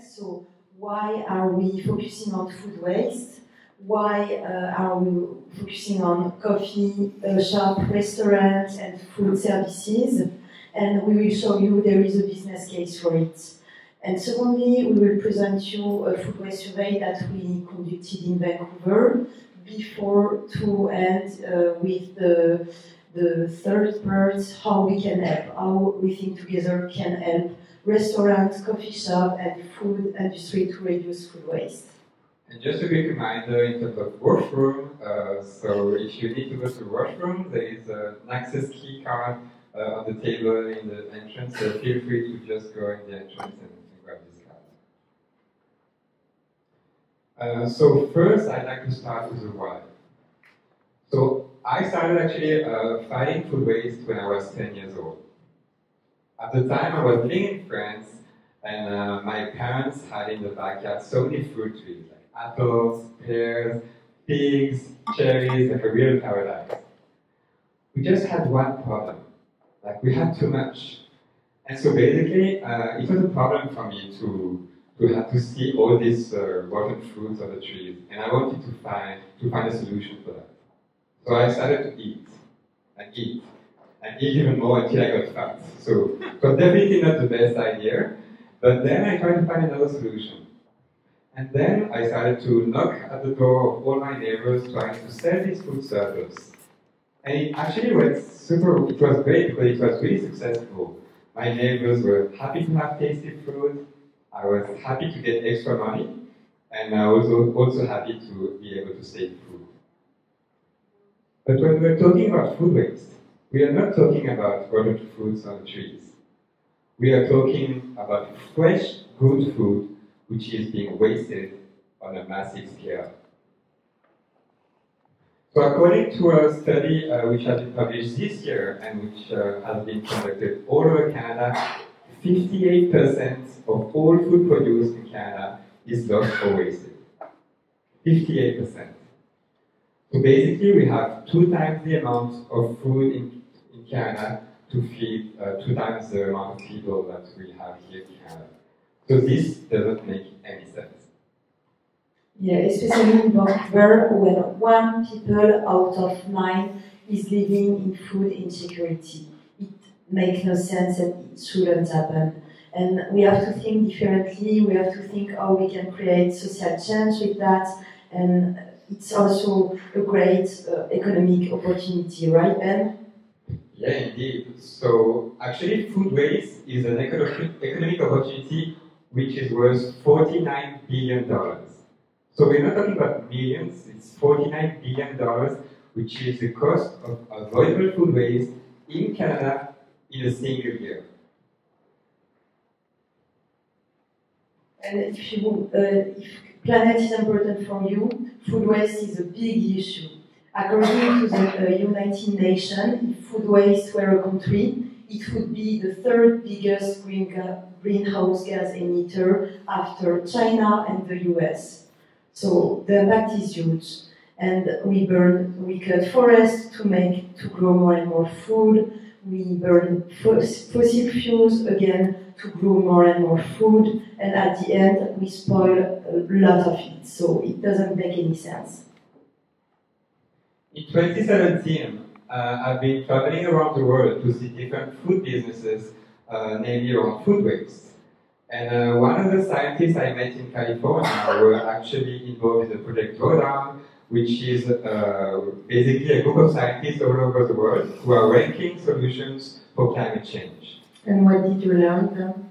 context. So why are we focusing on food waste? Why are we focusing on coffee shop, restaurants, and food services? And we will show you there is a business case for it. And secondly, we will present you a food waste survey that we conducted in Vancouver before to end with the third part, how we can help, how Rethink2gether can help restaurants, coffee shop, and food industry to reduce food waste. And just a quick reminder in terms of washroom, so if you need to go to the washroom, there is an access key card on the table in the entrance, so feel free to just go in the entrance and grab this card. So first, I'd like to start with the why. So I started actually fighting food waste when I was 10 years old. At the time, I was living in France, and my parents had in the backyard so many fruit trees, like apples, pears, figs, cherries, like a real paradise. We just had one problem, like we had too much. And so basically, it was a problem for me to have to see all these rotten fruits on the trees, and I wanted to find a solution for that. So I started to eat, and eat, and eat even more until I got fat. So it was definitely not the best idea, but then I tried to find another solution. And then I started to knock at the door of all my neighbors trying to sell these food surplus. And it actually went it was great because it was really successful. My neighbors were happy to have tasty food, I was happy to get extra money, and I was also happy to be able to save food. But when we're talking about food waste, we are not talking about rotten fruits on the trees. We are talking about fresh, good food which is being wasted on a massive scale. So according to a study which has been published this year and which has been conducted all over Canada, 58% of all food produced in Canada is lost or wasted. 58%. So basically we have 2 times the amount of food in Canada to feed 2 times the amount of people that we have here in Canada. So this doesn't make any sense. Yeah, especially in Vancouver, when 1 people out of 9 is living in food insecurity. It makes no sense and it shouldn't happen. And we have to think differently, we have to think how we can create social change with that, and it's also a great economic opportunity, right, Ben? Yeah, indeed. So actually food waste is an economic opportunity which is worth $49 billion. So we're not talking about millions, it's $49 billion, which is the cost of avoidable food waste in Canada in a single year. And if planet is important for you, food waste is a big issue. According to the United Nations, if food waste were a country, it would be the 3rd biggest greenhouse gas emitter after China and the US. So the impact is huge. And we cut forests to grow more and more food. We burn fossil fuels again to grow more and more food. And at the end, we spoil a lot of it. So it doesn't make any sense. In 2017, I've been traveling around the world to see different food businesses, namely around food waste. And one of the scientists I met in California were actually involved in the project Drawdown, which is basically a group of scientists all over the world who are ranking solutions for climate change. And what did you learn then?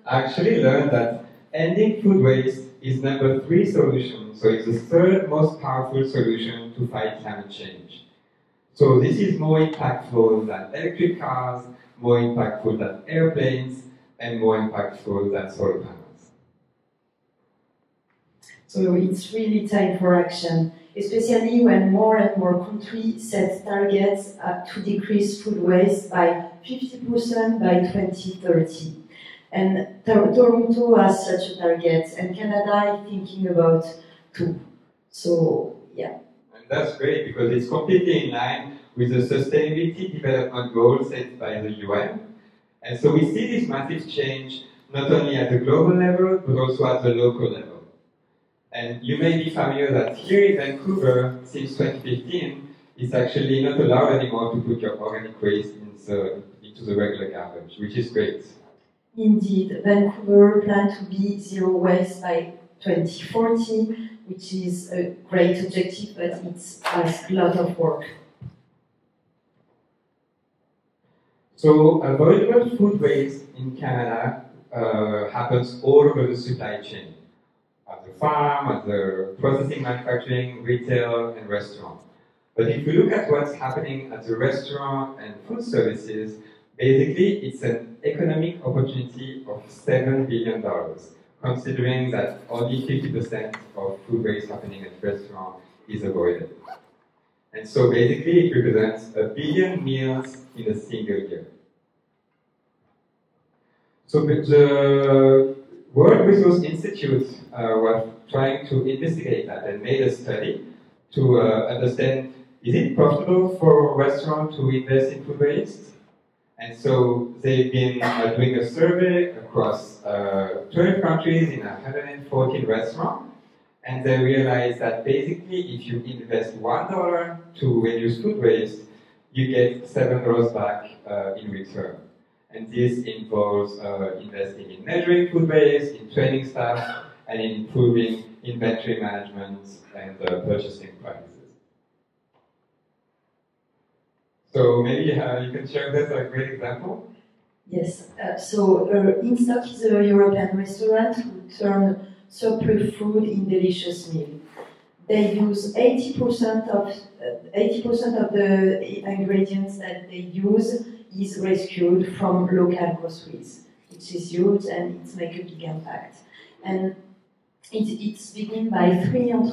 I actually learned that ending food waste is number 3 solution, so it's the 3rd most powerful solution to fight climate change. So this is more impactful than electric cars, more impactful than airplanes, and more impactful than solar panels. So it's really time for action, especially when more and more countries set targets to decrease food waste by 50% by 2030. And Toronto has such a target, and Canada is thinking about 2. So, yeah. And that's great because it's completely in line with the Sustainability Development Goals set by the UN. And so we see this massive change not only at the global level, but also at the local level. And you may be familiar that here in Vancouver, since 2015, it's actually not allowed anymore to put your organic waste into the regular garbage, which is great. Indeed, Vancouver plans to be zero waste by 2040, which is a great objective, but it's a lot of work. So, avoidable food waste in Canada happens all over the supply chain. At the farm, at the processing, manufacturing, retail, and restaurant. But if you look at what's happening at the restaurant and food services, basically it's an economic opportunity of $7 billion, considering that only 50% of food waste happening at restaurant is avoided. And so basically it represents 1 billion meals in a single year. So the World Resource Institute was trying to investigate that and made a study to understand, is it profitable for a restaurant to invest in food waste? And so they've been doing a survey across 12 countries in 114 restaurants, and they realized that basically if you invest $1 to reduce food waste, you get $7 back in return. And this involves investing in measuring food waste, in training staff, and in improving inventory management and purchasing practices. So maybe you can share this a great example? Yes, so InStock is a European restaurant who turn surplus food in delicious meal. They use 80% of the ingredients that they use is rescued from local groceries, which is huge and it makes a big impact. And it's begun by three young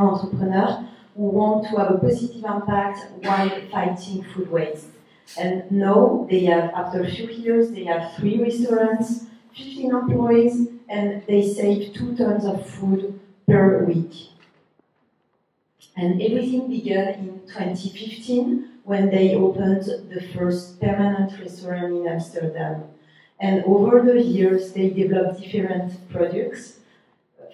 entrepreneurs who want to have a positive impact while fighting food waste. And now they have, after a few years, they have 3 restaurants, 15 employees, and they save 2 tons of food per week. And everything began in 2015 when they opened the first permanent restaurant in Amsterdam. And over the years, they developed different products.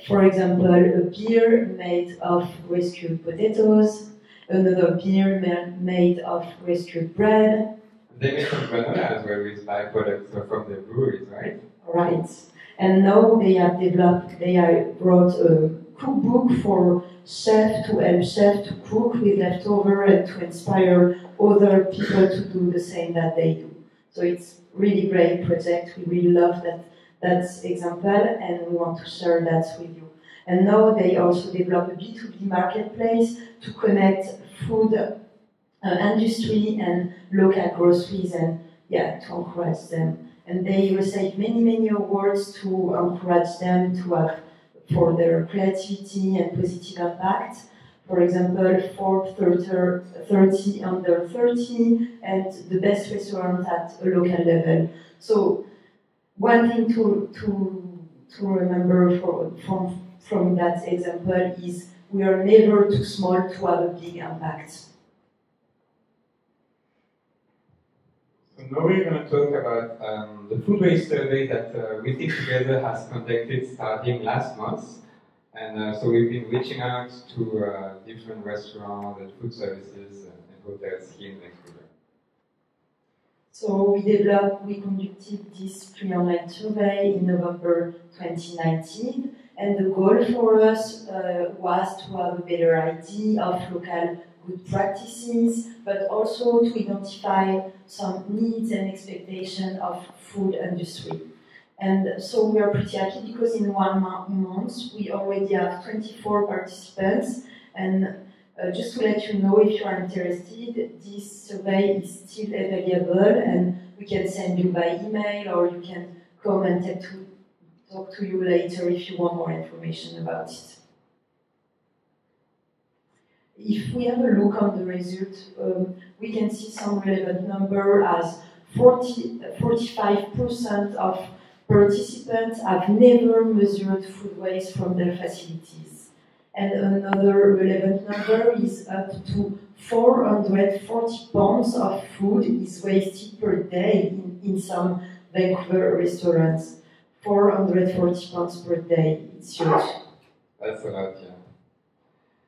For example, a beer made of rescued potatoes, another beer made of rescued bread. They make some granola as well with byproducts from the breweries, right? Right. And now they have brought a cookbook for chefs to help chefs to cook with leftover and to inspire other people to do the same that they do. So it's really great project. We really love that example and we want to share that with you. And now they also develop a B2B marketplace to connect food industry and local groceries and to encourage them. And they receive many awards to encourage them to have for their creativity and positive impact. For example, Forbes 30 under 30 and the best restaurant at a local level. So one thing to remember from that example is we are never too small to have a big impact. So now we're going to talk about the food waste survey that Rethink2gether has conducted starting last month. And so we've been reaching out to different restaurants and food services and hotels here in Vancouver. So we conducted this pre-online survey in November 2019, and the goal for us was to have a better idea of local good practices, but also to identify some needs and expectations of food industry. And so we are pretty happy because in 1 month we already have 24 participants. And just to let you know, if you are interested, this survey is still available and we can send you by email or you can come and talk to you later if you want more information about it. If we have a look on the result, we can see some relevant number as 45% of participants have never measured food waste from their facilities. And another relevant number is up to 440 pounds of food is wasted per day in some Vancouver restaurants. 440 pounds per day. It's huge. That's a lot, yeah.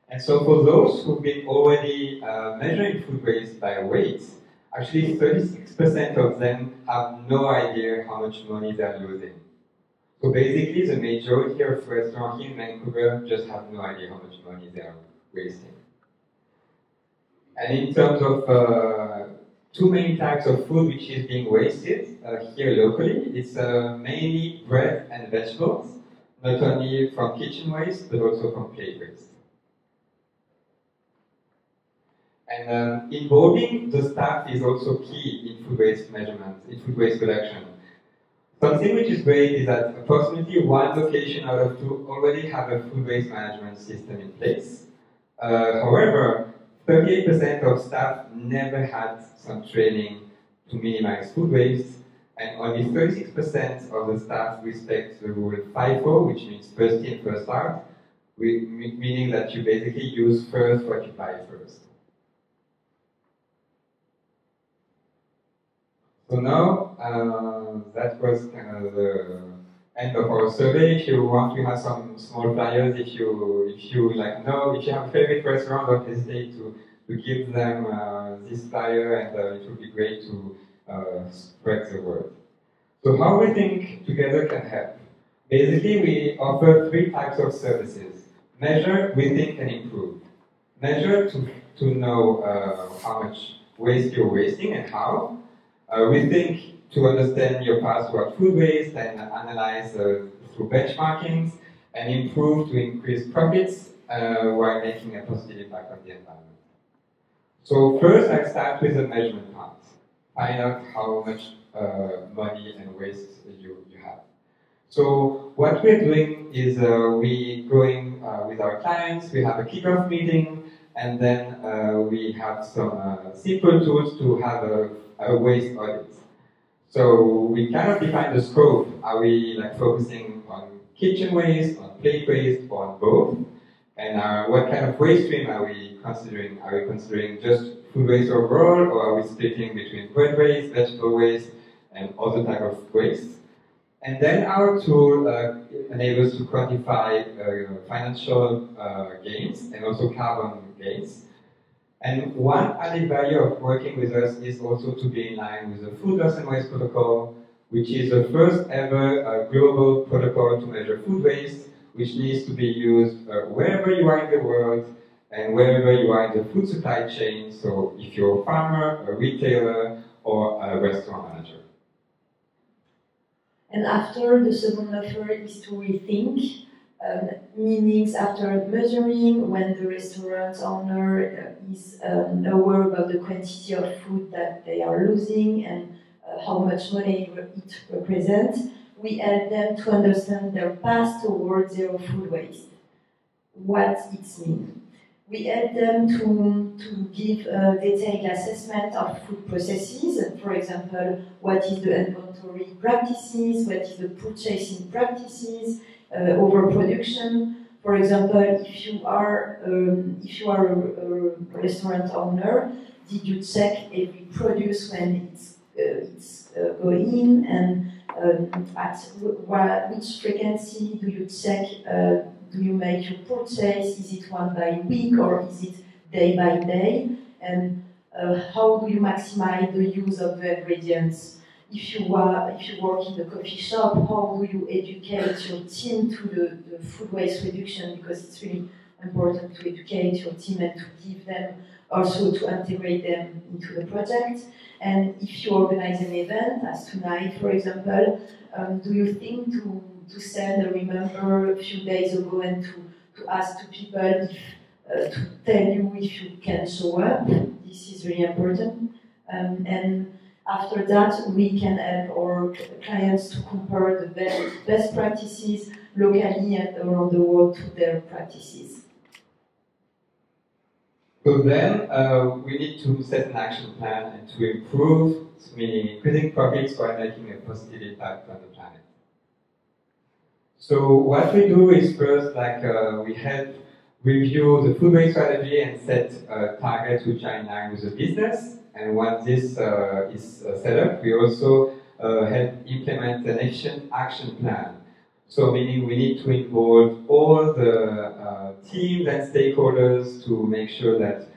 And so for those who've been already measuring food waste by weight, actually 36% of them have no idea how much money they're losing. So basically, the majority of restaurants in Vancouver just have no idea how much money they're wasting. And in terms of two main types of food which is being wasted here locally, it's mainly bread and vegetables, not only from kitchen waste, but also from plate waste. And involving the staff is also key in food waste measurement, in food waste reduction. Something which is great is that approximately 1 location out of 2 already have a food waste management system in place. However, 38% of staff never had some training to minimize food waste, and only 36% of the staff respect the rule FIFO, which means first in, first out, meaning that you basically use first what you buy first. So now, that was kind of the end of our survey. If you want, we have some small flyers. If you like know, if you have a favorite restaurant, don't hesitate to give them this flyer, and it would be great to spread the word. So how Rethink2gether can help? Basically, we offer 3 types of services: measure, rethink, and improve. Measure to know how much waste you're wasting and how. Rethink to understand your path toward food waste and analyze through benchmarkings, and improve to increase profits while making a positive impact on the environment. So first, I start with the measurement part. Find out how much money and waste you have. So what we're doing is we going with our clients, we have a kickoff meeting, and then we have some simple tools to have a waste audit. So we kind of define the scope. Are we focusing on kitchen waste, on plate waste, or on both? And what kind of waste stream are we considering? Are we considering just food waste overall, or are we splitting between bread waste, vegetable waste, and other type of waste? And then our tool enables to quantify financial gains and also carbon gains. And one added value of working with us is also to be in line with the Food Loss and Waste Protocol, which is the first ever global protocol to measure food waste, which needs to be used wherever you are in the world and wherever you are in the food supply chain. So if you're a farmer, a retailer, or a restaurant manager. And after, the second offer is to rethink. Meanings after measuring, when the restaurant owner is aware about the quantity of food that they are losing and how much money it represents, we help them to understand their path towards zero food waste. What it means. We help them to give a detailed assessment of food processes. For example, what is the inventory practices, what is the purchasing practices, overproduction. For example, if you are a restaurant owner, did you check every produce when it's going in, and at which frequency do you check? Do you make your purchase? Is it one by week or is it day by day? And how do you maximize the use of the ingredients? If you work in the coffee shop, how do you educate your team to the food waste reduction? Because it's really important to educate your team and to give them, also to integrate them into the project. And if you organize an event, as tonight, for example, do you think to send a reminder a few days ago and to ask to people if, to tell you if you can show up? This is really important. And after that, we can help our clients to compare the best practices locally and around the world to their practices. So then we need to set an action plan and to improve, meaning increasing profits while making a positive impact on the planet. So what we do is first, we help review the food waste strategy and set targets which are in line with the business. And once this is set up, we also help implement an efficient action plan. So meaning we need to involve all the teams and stakeholders to make sure that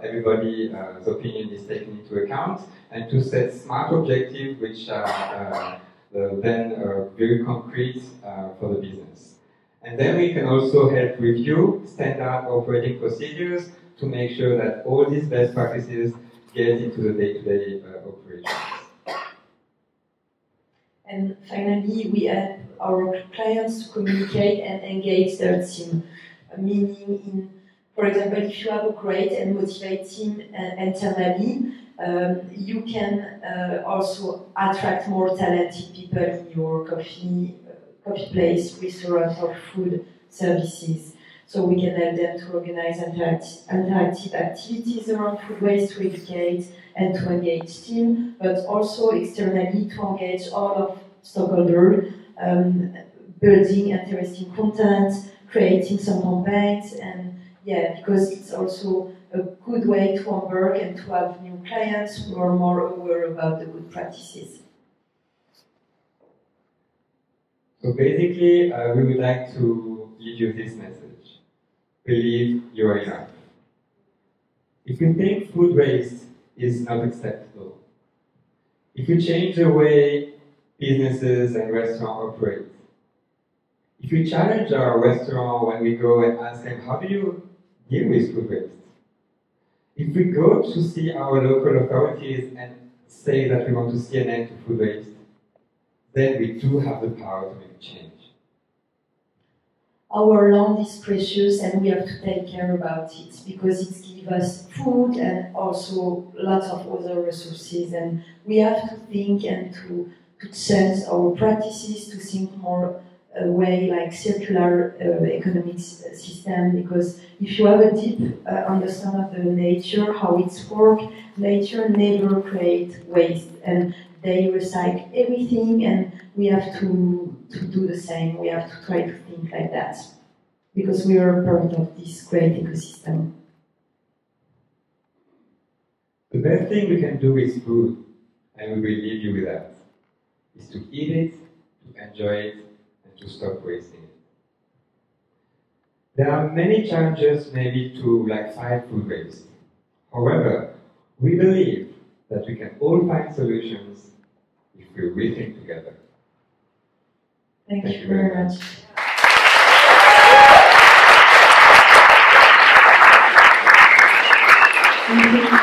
everybody's opinion is taken into account, and to set smart objectives which are then very concrete for the business. And then we can also help review standard operating procedures to make sure that all these best practices get into the day-to-day operations. And finally, we help our clients to communicate and engage their team, meaning for example, if you have a great and motivated team internally, you can also attract more talented people in your coffee place, restaurant, or food services. So we can help them to organize interactive activities around food waste to educate and to engage team, but also externally to engage all of stakeholders, building interesting content, creating some campaigns, and yeah, because it's also a good way to onboard and to have new clients who are more aware about the good practices. So basically, we would like to leave you this message. Believe you are enough. If you think food waste is not acceptable, if you change the way businesses and restaurants operate, if you challenge our restaurant when we go and ask them, how do you deal with food waste? If we go to see our local authorities and say that we want to see an end to food waste, then we do have the power to make a change. Our land is precious and we have to take care about it because it gives us food and also lots of other resources, and we have to think and to change our practices, to think more a way like circular economic system, because if you have a deep understanding of the nature, how it's works, nature never creates waste and they recycle everything, and we have to do the same. We have to try to think like that because we are part of this great ecosystem. The best thing we can do with food, and we will leave you with that, is to eat it, to enjoy it, to stop wasting it. There are many challenges maybe to fight food waste. However, we believe that we can all find solutions if we rethink together. Thank you very much. Thank you.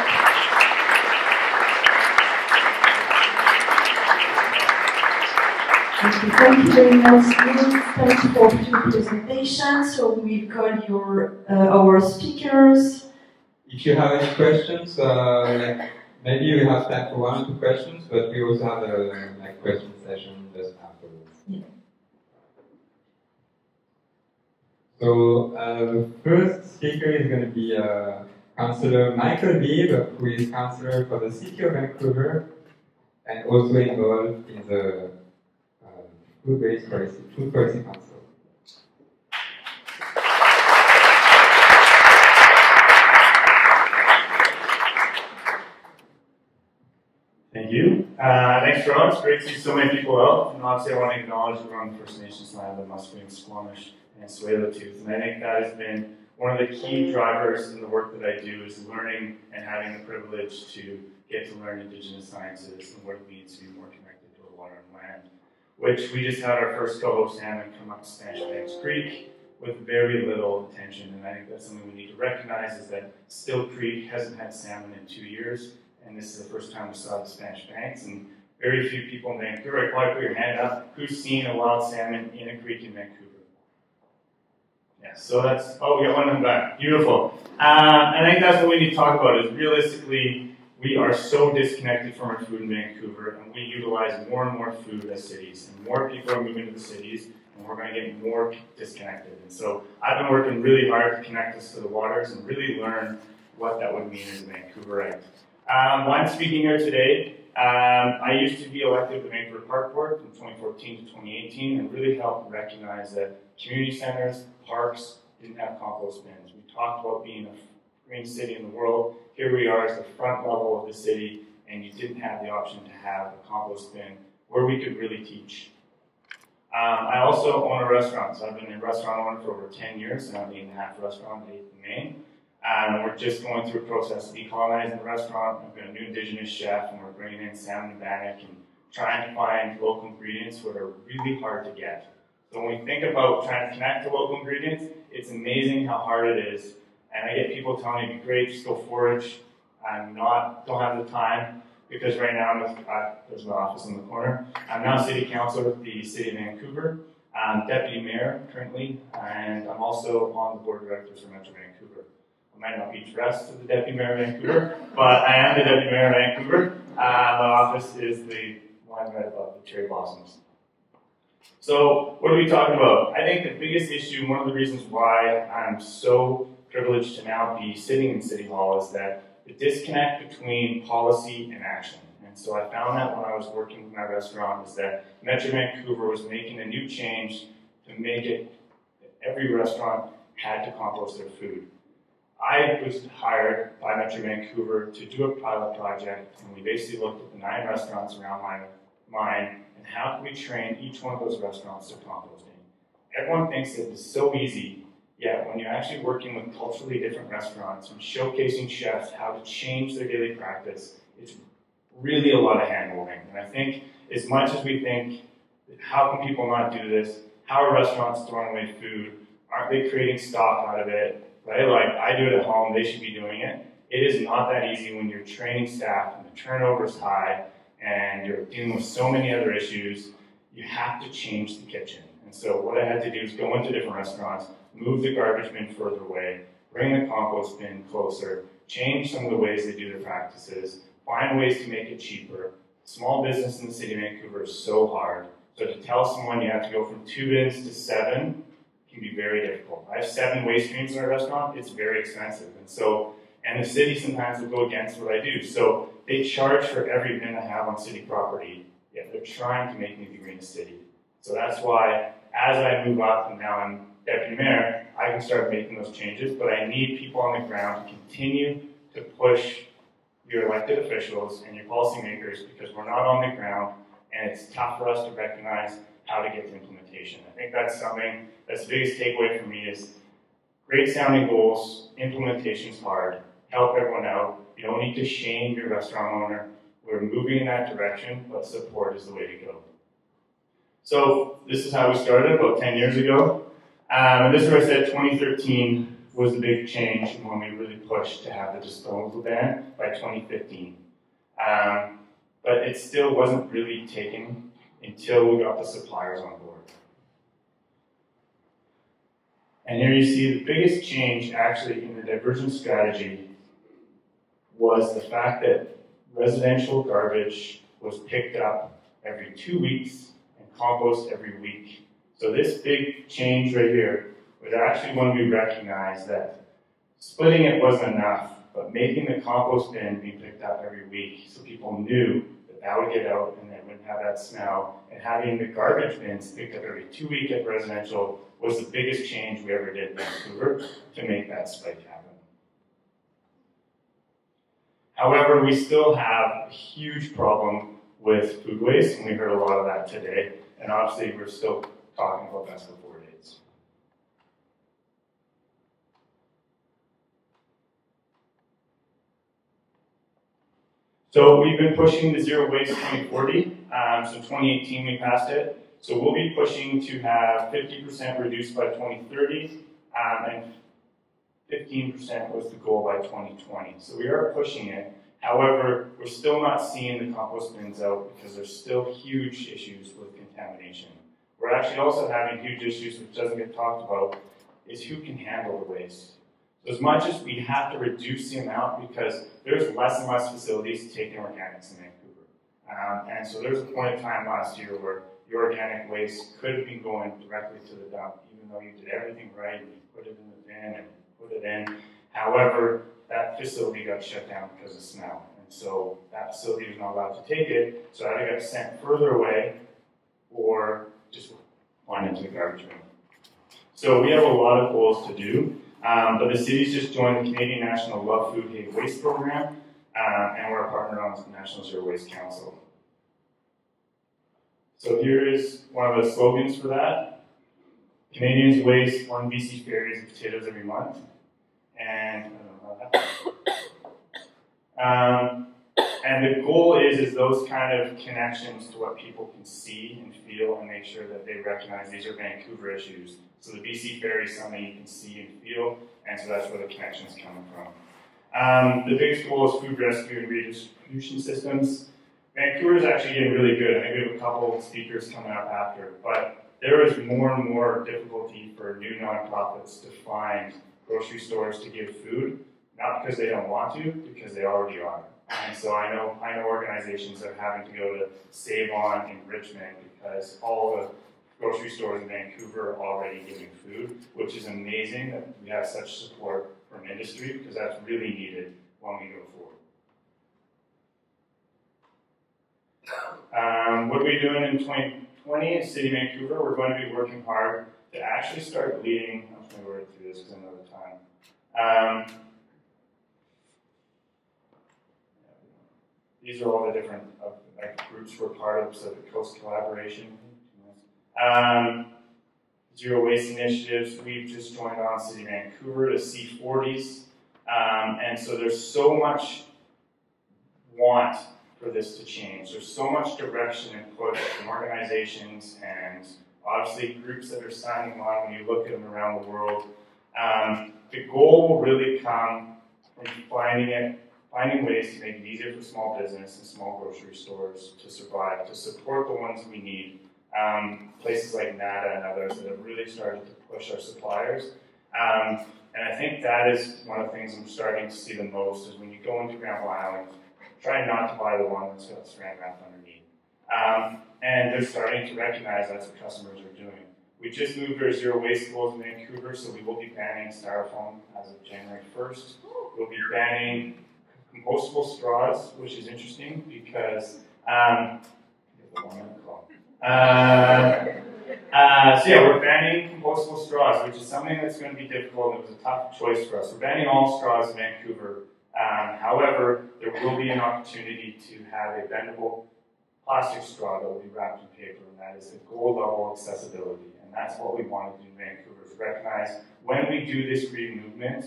Thank you very much. Thank you for your presentation. So we will call our speakers. If you have any questions, maybe you have time for 1 or 2 questions, but we also have a question session just afterwards. Yeah. So the first speaker is going to be Councillor Michael Wiebe, who is Councillor for the City of Vancouver and also involved in the Food Policy Council. Thank you. Thanks, Ron. It's great to see so many people out. And obviously, I want to acknowledge the Ron First Nations land, the Musqueam, Squamish, and Tsleil-Waututh. And I think that has been one of the key drivers in the work that I do, is learning and having the privilege to get to learn Indigenous sciences and what it means to be more connected to the water and land. Which we just had our first coho salmon come up to Spanish Banks Creek with very little attention. And I think that's something we need to recognize, is that Still Creek hasn't had salmon in 2 years. And this is the first time we saw the Spanish Banks, and very few people in Vancouver. Probably put your hand up. Who's seen a wild salmon in a creek in Vancouver? Yeah, so that's, oh, we got one in the back. Beautiful. I think that's what we need to talk about, is realistically, we are so disconnected from our food in Vancouver, and we utilize more and more food as cities, and more people are moving to the cities, and we're going to get more disconnected. And so I've been working really hard to connect us to the waters and really learn what that would mean as a Vancouverite. I'm speaking here today. I used to be elected to the Vancouver Park Board from 2014 to 2018 and really helped recognize that community centers, parks didn't have compost bins. We talked about being a green city in the world. Here we are as the front level of the city, and you didn't have the option to have a compost bin where we could really teach. I also own a restaurant, so I've been a restaurant owner for over 10 years, and I'm the 8.5 restaurant in 8th and Main. We're just going through a process of decolonizing the restaurant. We've got a new Indigenous chef, and we're bringing in salmon and bannock and trying to find local ingredients that are really hard to get. So when we think about trying to connect to local ingredients, it's amazing how hard it is. And I get people telling me, it'd be great, just go forage. Don't have the time, because right now there's my office in the corner. I'm now city councillor with the city of Vancouver. I'm deputy mayor currently, and I'm also on the board of directors for Metro Vancouver. I might not be dressed as the deputy mayor of Vancouver, but I am the deputy mayor of Vancouver. My office is the one right above the cherry blossoms. So what are we talking about? I think the biggest issue, one of the reasons why I'm so privileged to now be sitting in City Hall, is that the disconnect between policy and action. And so I found that when I was working with my restaurant, is that Metro Vancouver was making a new change to make it that every restaurant had to compost their food. I was hired by Metro Vancouver to do a pilot project, and we basically looked at the 9 restaurants around mine, and how can we train each one of those restaurants to composting. Everyone thinks that it's so easy, yet when you're actually working with culturally different restaurants and showcasing chefs how to change their daily practice, it's really a lot of hand-holding. And I think as much as we think, how can people not do this? How are restaurants throwing away food? Aren't they creating stock out of it? Right? Like, I do it at home, they should be doing it. It is not that easy when you're training staff and the turnover is high and you're dealing with so many other issues. You have to change the kitchen. And so what I had to do is go into different restaurants, move the garbage bin further away, bring the compost bin closer, change some of the ways they do their practices, find ways to make it cheaper. Small business in the city of Vancouver is so hard. So to tell someone you have to go from 2 bins to 7 can be very difficult. I have 7 waste streams in our restaurant. It's very expensive. And the city sometimes will go against what I do. So they charge for every bin I have on city property, yet they're trying to make me the greenest city. So that's why, as I move up and now I'm deputy mayor, I can start making those changes, but I need people on the ground to continue to push your elected officials and your policymakers, because we're not on the ground, and it's tough for us to recognize how to get to implementation. I think that's something that's the biggest takeaway for me is great sounding goals, implementation's hard, help everyone out. You don't need to shame your restaurant owner. We're moving in that direction, but support is the way to go. So this is how we started about 10 years ago. And this is where I said 2013 was the big change when we really pushed to have the disposal ban by 2015. But it still wasn't really taken until we got the suppliers on board. And here you see the biggest change actually in the diversion strategy was the fact that residential garbage was picked up every 2 weeks and compost every week. So this big change right here was actually when we recognized that splitting it wasn't enough, but making the compost bin be picked up every week so people knew that that would get out and they wouldn't have that smell, and having the garbage bins picked up every 2 weeks at residential was the biggest change we ever did in Vancouver to make that spike happen. However, we still have a huge problem with food waste, and we heard a lot of that today, and obviously we're still talking about best before dates. So we've been pushing the Zero Waste 2040. So 2018 we passed it. So we'll be pushing to have 50% reduced by 2030, and 15% was the goal by 2020. So we are pushing it. However, we're still not seeing the compost bins out because there's still huge issues with contamination. We're actually also having huge issues, which doesn't get talked about, is who can handle the waste. So as much as we have to reduce the amount, because there's less and less facilities taking organics in Vancouver. And so there was a point in time last year where your organic waste could have been going directly to the dump, even though you did everything right, and you put it in the bin and put it in. However, that facility got shut down because of smell. And so that facility was not allowed to take it, so either got sent further away or just went into the garbage bin. So we have a lot of goals to do, but the city's just joined the Canadian National Love Food Hate Waste program. and we're a partner on the National Zero Waste Council. So here is one of the slogans for that. Canadians waste 1 BC berries and potatoes every month. And I don't know how that. And the goal is those kind of connections to what people can see and feel and make sure that they recognize these are Vancouver issues. So the BC Ferry is something you can see and feel, and so that's where the connection is coming from. The biggest goal is food rescue and redistribution systems. Vancouver is actually getting really good. I think we have a couple of speakers coming up after, but there is more and more difficulty for new nonprofits to find grocery stores to give food, not because they don't want to, because they already are. And so I know organizations are having to go to Save On in Richmond because all the grocery stores in Vancouver are already giving food, which is amazing that we have such support from industry because that's really needed when we go forward. What are we doing in 2020 in City Vancouver? We're going to be working hard to actually start leading. I'm just going to work through this because I know the time. These are all the different groups we're part of, so the Coast Collaboration. Zero Waste Initiatives, we've just joined on City Vancouver to C40s. And so there's so much want for this to change. There's so much direction and push from organizations and obviously groups that are signing on when you look at them around the world. The goal will really come from finding ways to make it easier for small business and small grocery stores to survive, to support the ones we need. Places like NADA and others that have really started to push our suppliers. And I think that is one of the things I'm starting to see the most is when you go into Granville Island, try not to buy the one that's got Saran Wrap underneath. And they're starting to recognize that's what customers are doing. We just moved our zero waste goals in Vancouver, so we will be banning styrofoam as of January 1st. We'll be banning compostable straws, which is interesting because so yeah, we're banning compostable straws, which is something that's going to be difficult, and it was a tough choice for us. We're banning all straws in Vancouver. However, there will be an opportunity to have a bendable plastic straw that will be wrapped in paper, and that is a gold level accessibility. And that's what we want to do in Vancouver, is recognize when we do this green movement,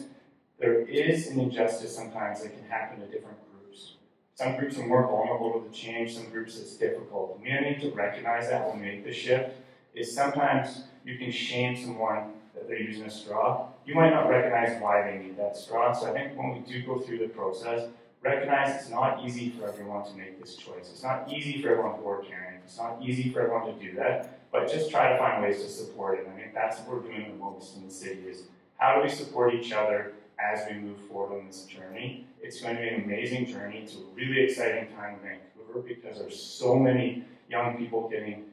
there is an injustice sometimes that can happen to different groups. Some groups are more vulnerable to the change, some groups it's difficult. And we need to recognize that when we make the shift, is sometimes you can shame someone that they're using a straw. You might not recognize why they need that straw. So I think when we do go through the process, recognize it's not easy for everyone to make this choice. It's not easy for everyone to organic. It's not easy for everyone to do that. But just try to find ways to support it. And I think that's what we're doing the most in the city is how do we support each other as we move forward on this journey. It's going to be an amazing journey. It's a really exciting time in Vancouver because there's so many young people getting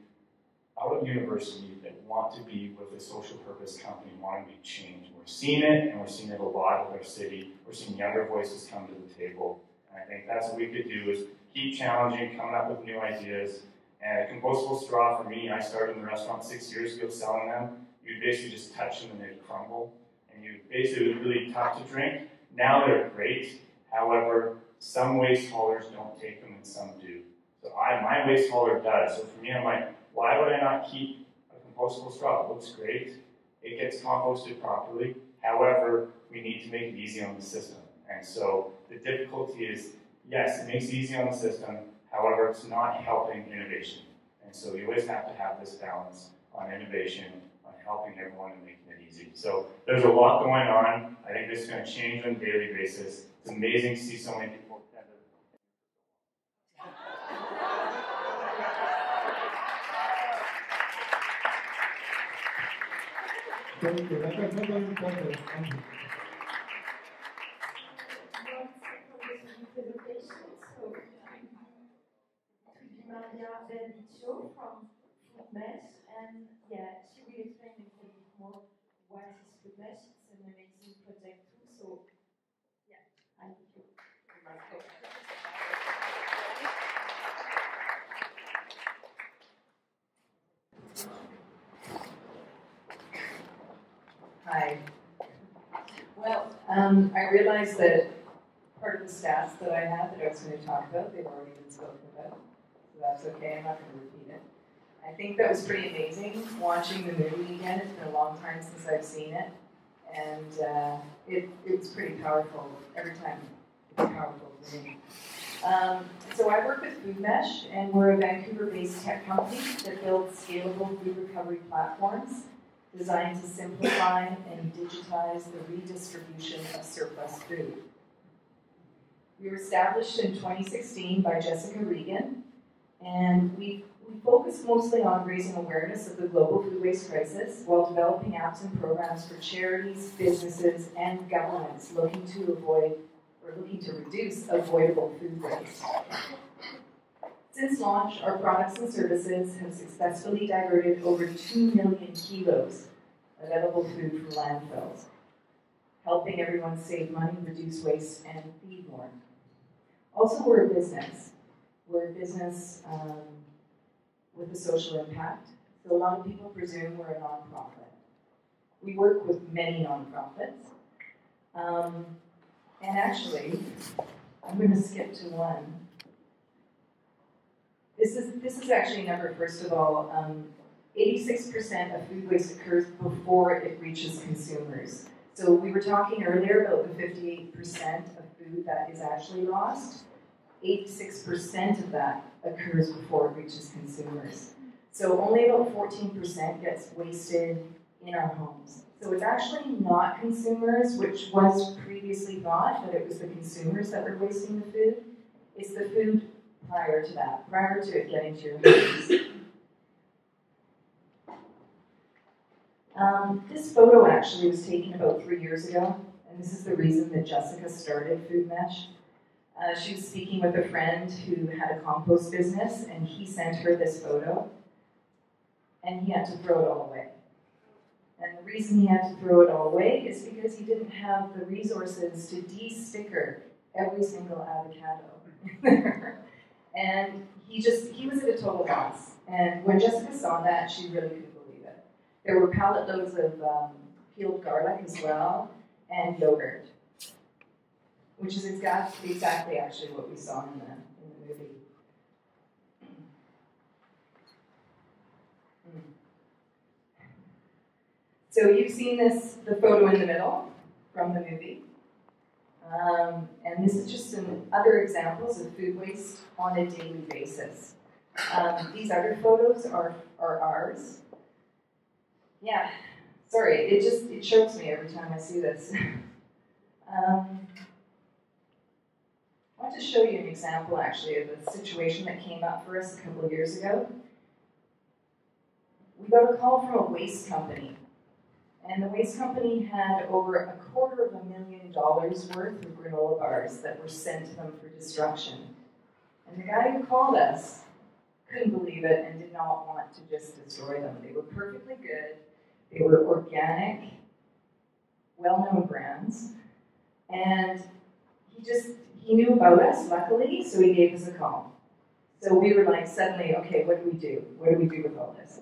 out of university that want to be with a social purpose company, wanting to change. We're seeing it, and we're seeing it a lot with our city. We're seeing younger voices come to the table. And I think that's what we could do is keep challenging, coming up with new ideas. And a compostable straw for me, I started in the restaurant 6 years ago selling them. You basically just touch them and they'd crumble. And you basically, it was really tough to drink. Now they're great. However, some waste haulers don't take them and some do. So my waste hauler does. So for me, I'm like, why would I not keep a compostable straw? It looks great. It gets composted properly. However, we need to make it easy on the system. And so the difficulty is, yes, it makes it easy on the system. However, it's not helping innovation. And so you always have to have this balance on innovation, on helping everyone and making it easy. So there's a lot going on. I think this is going to change on a daily basis. It's amazing to see so many people. Thank you. That was not very important. Thank you. Verdicchio from Food Mesh, and yeah, she will explain a little bit more what is Food Mesh. It's an amazing project too. So yeah, I need you. Hi. Well, I realized that part of the stats that I had that I was going to talk about. They've already been spoken about, so that's okay. I'm not going to repeat it. I think that was pretty amazing, watching the movie again. It's been a long time since I've seen it, and it was pretty powerful. Every time it's powerful for me. So I work with Food Mesh, and we're a Vancouver-based tech company that builds scalable food recovery platforms designed to simplify and digitize the redistribution of surplus food. We were established in 2016 by Jessica Regan, and we focus mostly on raising awareness of the global food waste crisis while developing apps and programs for charities, businesses, and governments looking to reduce avoidable food waste. Since launch, our products and services have successfully diverted over 2 million kilos of edible food from landfills, helping everyone save money, reduce waste, and feed more. Also, we're a business. We're a business with a social impact. So a lot of people presume we're a nonprofit. We work with many nonprofits. And actually, I'm going to skip to one. This is actually a number, first of all. 86% of food waste occurs before it reaches consumers. So we were talking earlier about the 58% of food that is actually lost. 86% of that occurs before it reaches consumers. So only about 14% gets wasted in our homes. So it's actually not consumers, which was previously thought that it was the consumers that were wasting the food. It's the food prior to that, prior to it getting to your homes. This photo actually was taken about 3 years ago, and this is the reason that Jessica started Food Mesh. She was speaking with a friend who had a compost business, and he sent her this photo, and he had to throw it all away. And the reason he had to throw it all away is because he didn't have the resources to de-sticker every single avocado. And he was at a total loss. And when Jessica saw that, she really couldn't believe it. There were pallet loads of peeled garlic as well, and yogurt, which is exactly actually what we saw in the movie. So you've seen the photo in the middle from the movie. And this is just some other examples of food waste on a daily basis. These other photos are ours. Yeah, sorry, it chokes me every time I see this. I want to show you an example, actually, of a situation that came up for us a couple of years ago. We got a call from a waste company. And the waste company had over $250,000 worth of granola bars that were sent to them for destruction. And the guy who called us couldn't believe it and did not want to just destroy them. They were perfectly good. They were organic, well-known brands. And he knew about us, luckily, so he gave us a call. So we were like, suddenly, okay, what do we do? What do we do with all this?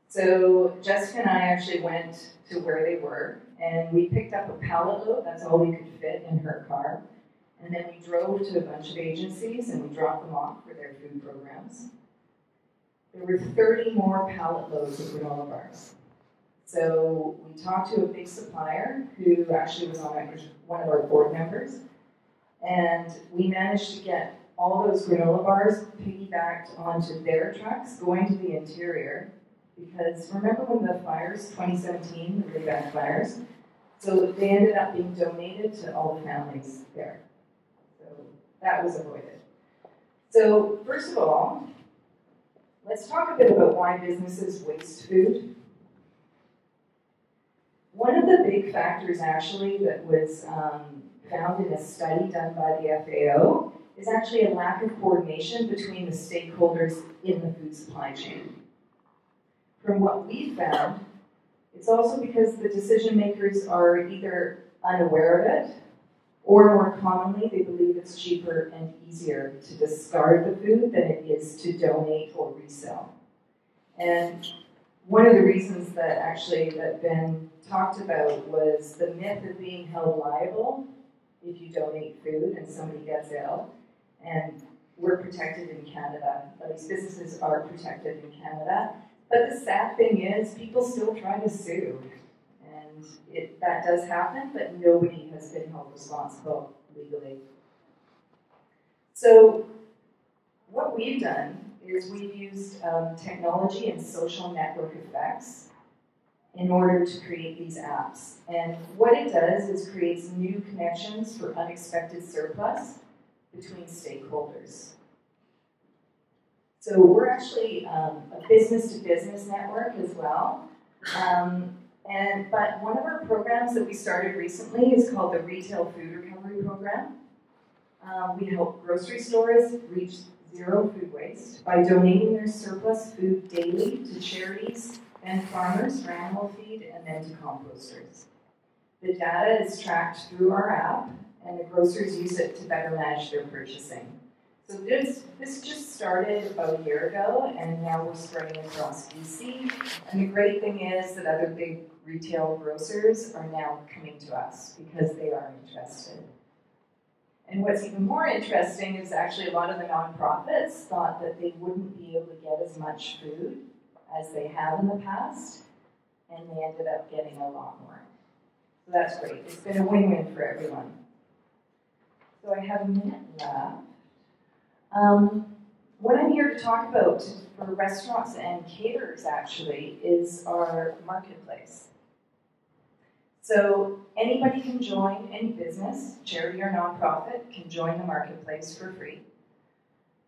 So Jessica and I actually went to where they were, and we picked up a pallet load. That's all we could fit in her car. And then we drove to a bunch of agencies, and we dropped them off for their food programs. There were 30 more pallet loads of granola bars. So we talked to a big supplier who actually was one of our board members, and we managed to get all those granola bars piggybacked onto their trucks going to the interior. Because remember when the fires, 2017, the really bad fires? So they ended up being donated to all the families there. So that was avoided. So first of all, let's talk a bit about why businesses waste food. One of the big factors actually that was found in a study done by the FAO is actually a lack of coordination between the stakeholders in the food supply chain. From what we found, it's also because the decision makers are either unaware of it, or more commonly, they believe it's cheaper and easier to discard the food than it is to donate or resell. And one of the reasons that Ben talked about was the myth of being held liable if you donate food and somebody gets ill. And we're protected in Canada. These businesses are protected in Canada. But the sad thing is, people still try to sue. And that does happen, but nobody has been held responsible legally. So what we've done is we've used technology and social network effects in order to create these apps. And what it does is creates new connections for unexpected surplus between stakeholders. So we're actually a business-to-business network as well. But one of our programs that we started recently is called the Retail Food Recovery Program. We help grocery stores reach zero food waste by donating their surplus food daily to charities and farmers for animal feed and then to composters. The data is tracked through our app, and the grocers use it to better manage their purchasing. So this just started about a year ago, and now we're spreading across BC. And the great thing is that other big retail grocers are now coming to us because they are interested. And what's even more interesting is actually a lot of the nonprofits thought that they wouldn't be able to get as much food as they have in the past, and they ended up getting a lot more. So that's great. It's been a win-win for everyone. So I have a minute left. What I'm here to talk about for restaurants and caterers actually is our marketplace. So anybody can join, any business, charity or nonprofit, can join the marketplace for free.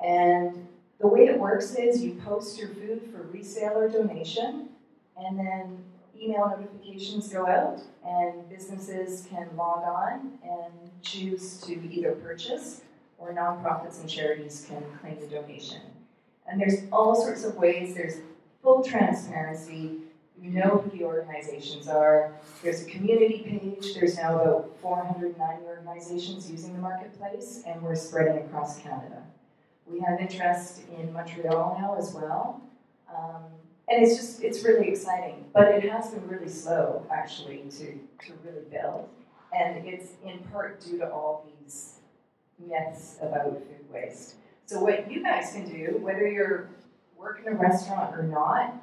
And the way it works is you post your food for resale or donation, and then email notifications go out, and businesses can log on and choose to either purchase, or nonprofits and charities can claim the donation. And there's all sorts of ways. There's full transparency. You know who the organizations are. There's a community page. There's now about 490 organizations using the marketplace, and we're spreading across Canada. We have interest in Montreal now as well. And it's really exciting, but it has been really slow, actually, to really build. And it's in part due to all these myths about food waste. So what you guys can do, whether you're working in a restaurant or not,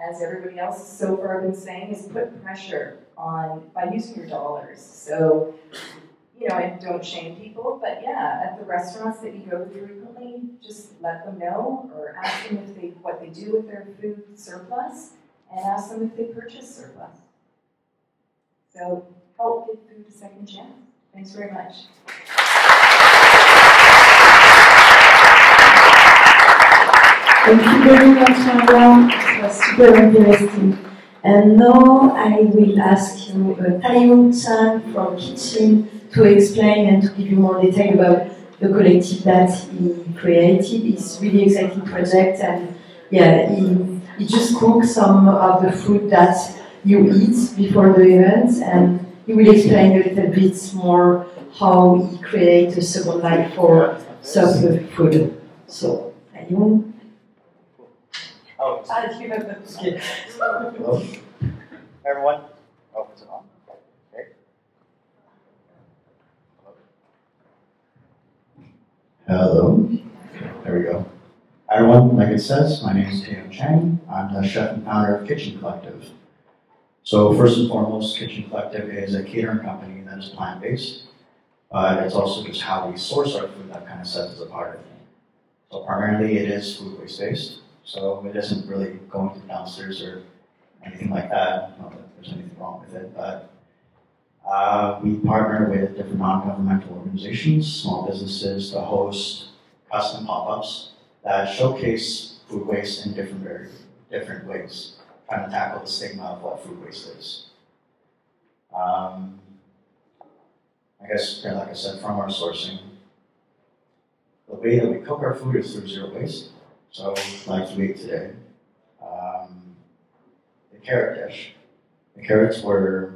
as everybody else so far been saying, is put pressure on by using your dollars. So, you know, I don't shame people, but yeah, at the restaurants that you go to frequently, just let them know, or ask them what they do with their food surplus, and ask them if they purchase surplus. So help give food a second chance. Thanks very much. Thank you very much, Laure. It was super interesting. And now I will ask you Taeyoung Chang from Kitch to explain and to give you more detail about the collective that he created. It's a really exciting project, and yeah, he just cooks some of the food that you eat before the event, and he will explain a little bit more how he creates a second life for served food. So, Taeyoung. Oh. Okay. Hello, everyone. Oh, is it on? Okay. Hello. There we go. Hi, everyone. Like it says, my name is Taeyoung Chang. I'm the chef and founder of Kitchen Collective. So first and foremost, Kitchen Collective is a catering company that is plant-based, but it's also just how we source our food that kind of sets us apart. So primarily it is food waste-based. So it isn't really going to dumpsters or anything like that. Not that there's anything wrong with it, but we partner with different non-governmental organizations, small businesses to host custom pop-ups that showcase food waste in different ways, trying to tackle the stigma of what food waste is. I guess, like I said, from our sourcing, the way that we cook our food is through zero waste. So, like you ate today, the carrot dish. The carrots were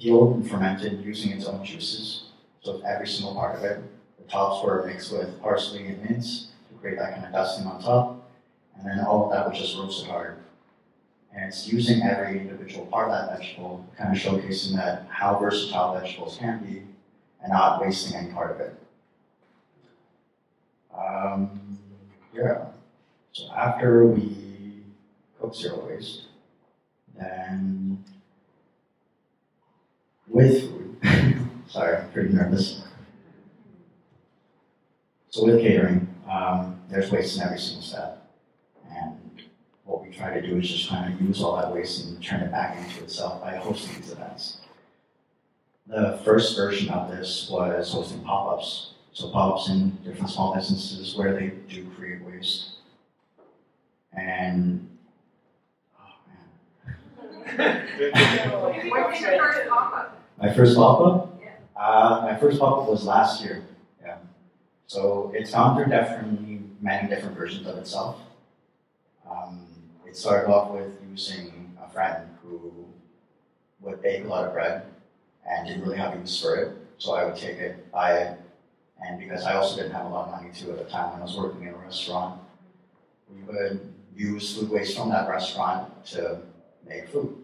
peeled and fermented using its own juices. So every single part of it. The tops were mixed with parsley and mince to create that kind of dusting on top. And then all of that was just roasted hard. And it's using every individual part of that vegetable, kind of showcasing that how versatile vegetables can be and not wasting any part of it. Yeah, so after we cook zero waste, then with food, sorry, I'm pretty nervous. So with catering, there's waste in every single step. And what we try to do is just kind of use all that waste and turn it back into itself by hosting these events. The first version of this was hosting pop-ups. So pop-ups in different small businesses where they do create waste. And, oh man. When was your first pop-up? My first pop-up? Yeah. My first pop-up was last year. Yeah. So it's gone through definitely many different versions of itself. It started off with using a friend who would bake a lot of bread and didn't really have use for it. So I would take it, buy it, and because I also didn't have a lot of money too at the time when I was working in a restaurant, we would use food waste from that restaurant to make food.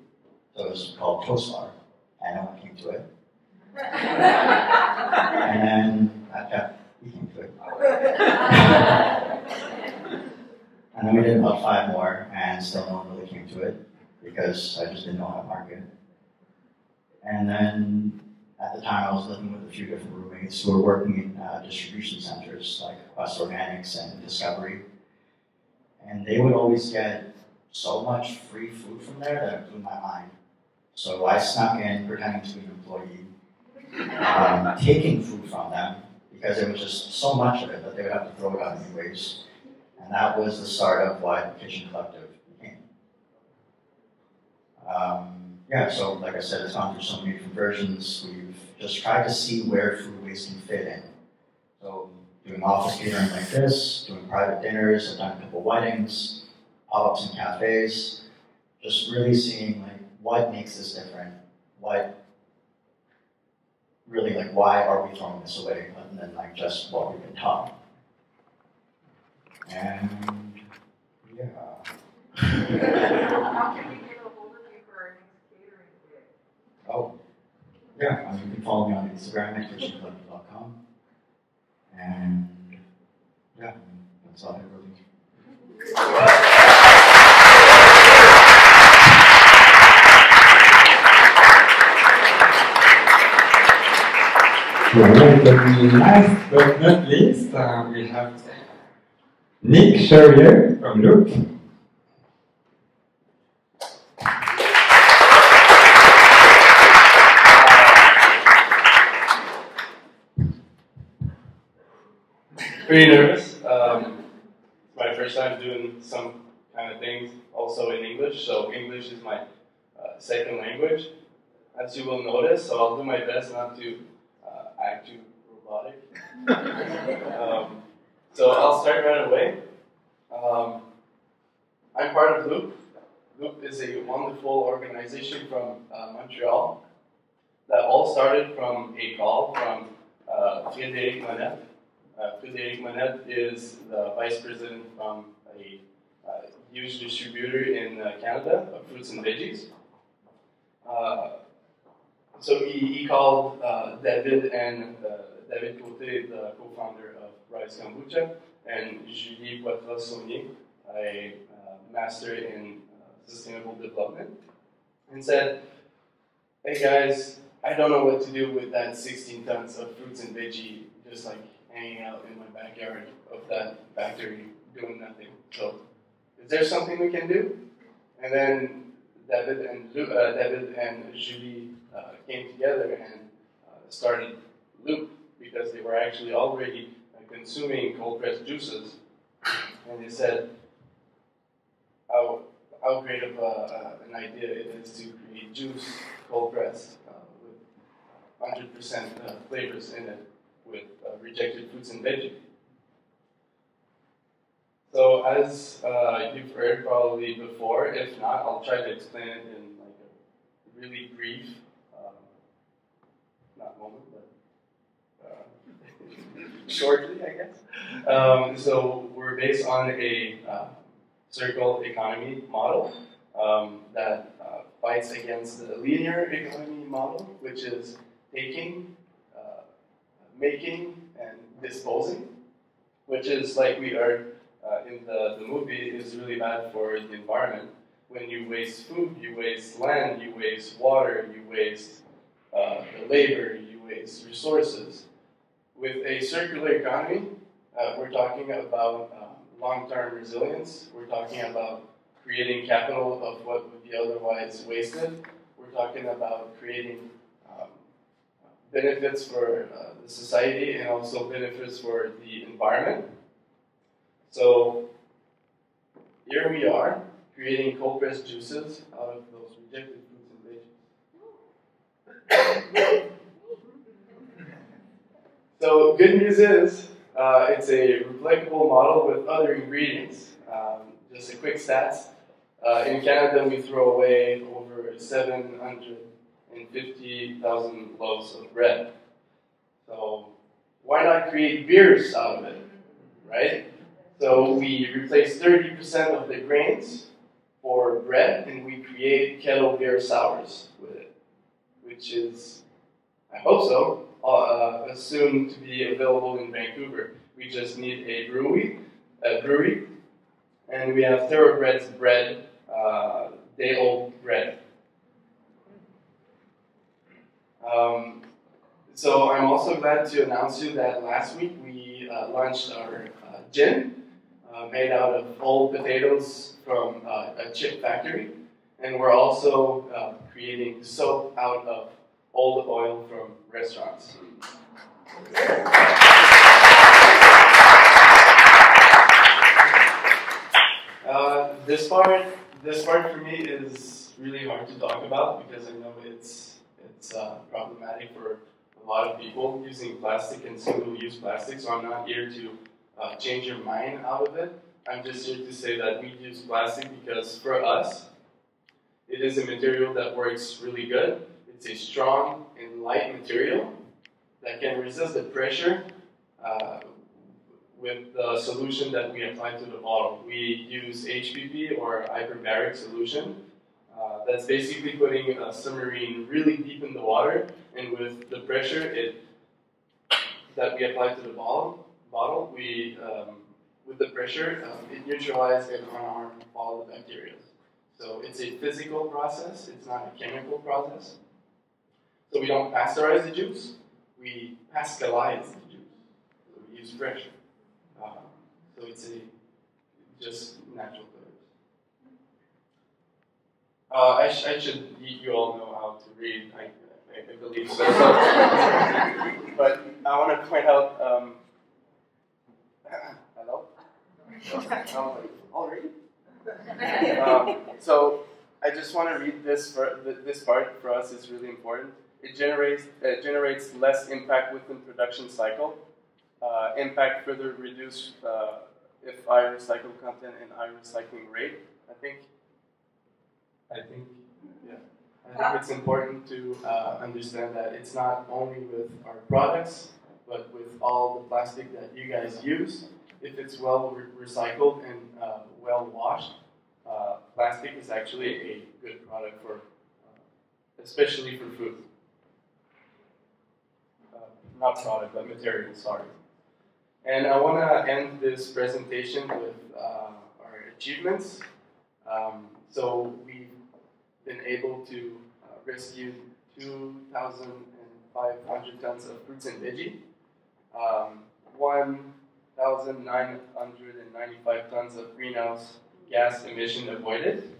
So it was called toast bar, and no one came to it. And then we came to it. And then we did about 5 more, and still no one really came to it because I just didn't know how to market. And then at the time I was living with a few different roommates who were working in distribution centers like Quest Organics and Discovery. And they would always get so much free food from there that it blew my mind. So I snuck in, pretending to be an employee, taking food from them because it was just so much of it that they would have to throw it out anyways. And that was the start of what Kitchen Collective became. Yeah, so like I said, it's gone through so many different versions. We've just tried to see where food waste can fit in. So doing office catering like this, doing private dinners, I've done a couple weddings, pop-ups in cafes, just really seeing like what makes this different, what really like why are we throwing this away other than like just what we've been taught. And yeah. How can we get a hold of you for our next catering day? Oh, yeah, you can follow me on Instagram at kitchencollective.com. And yeah, that's all I really. Last but not least, we have Nicolas Chevrier from Loop. Pretty nervous. It's my first time doing some kind of things also in English, so English is my second language, as you will notice, so I'll do my best not to act too robotic. So I'll start right away. I'm part of Loop. Loop is a wonderful organization from Montreal that all started from a call from Frédéric Monette. Frédéric Monette is the vice president from a huge distributor in Canada of fruits and veggies. So he called David and David Côté, the co-founder of Rise Kombucha, and Julie Poitras-Saunier, a master in sustainable development, and said, hey guys, I don't know what to do with that 16 tons of fruits and veggie just like hanging out in my backyard of that factory doing nothing. So is there something we can do? And then David and Julie came together and started Loop because they were actually already consuming cold pressed juices, and they said how great of an idea it is to create juice cold pressed with 100% flavors in it with rejected fruits and veggies. So as you've heard probably before, if not, I'll try to explain it in like a really brief, not moment, but shortly, I guess. So we're based on a circle economy model. that fights against the linear economy model, which is taking, making, and disposing, which is like we are in the movie, is really bad for the environment. When you waste food, you waste land, you waste water, you waste the labor, you waste resources. With a circular economy, we're talking about long-term resilience. We're talking about creating capital of what would be otherwise wasted. We're talking about creating benefits for the society and also benefits for the environment. So here we are, creating cold-pressed juices out of those rejected fruits and veggies. So good news is, it's a replicable model with other ingredients. Just a quick stats. In Canada, we throw away over 750,000 loaves of bread. So why not create beers out of it, right? So we replace 30% of the grains for bread, and we create kettle beer sours with it, which is, I hope so, soon to be available in Vancouver. We just need a brewery, and we have Thoroughbred's bread, day-old bread. So I'm also glad to announce you that last week we launched our gin, made out of old potatoes from a chip factory, and we're also creating soap out of old oil from restaurants. This part for me is really hard to talk about because I know it's problematic for a lot of people using plastic and single-use plastic. So I'm not here to change your mind out of it. I'm just here to say that we use plastic because for us, it is a material that works really good. It's a strong and light material that can resist the pressure with the solution that we apply to the bottle. We use HPP or hyperbaric solution. That's basically putting a submarine really deep in the water, and with the pressure that we apply to the bottle, with the pressure, it neutralizes and unharms all the bacteria. So it's a physical process, it's not a chemical process. So we don't pasteurize the juice, we pascalize the juice. So we use pressure. So it's just natural flavors. You all know how to read, I believe so. But I want to point out, hello? Already? So I just want to read this part for us is really important. It generates less impact within production cycle. Impact further reduced if I recycle content and I recycling rate. I think it's important to understand that it's not only with our products, but with all the plastic that you guys use. If it's well recycled and well washed, plastic is actually a good product for, especially for food. Not product, but material, sorry. And I want to end this presentation with our achievements. So we've been able to rescue 2,500 tons of fruits and veggies, 1,995 tons of greenhouse gas emission avoided,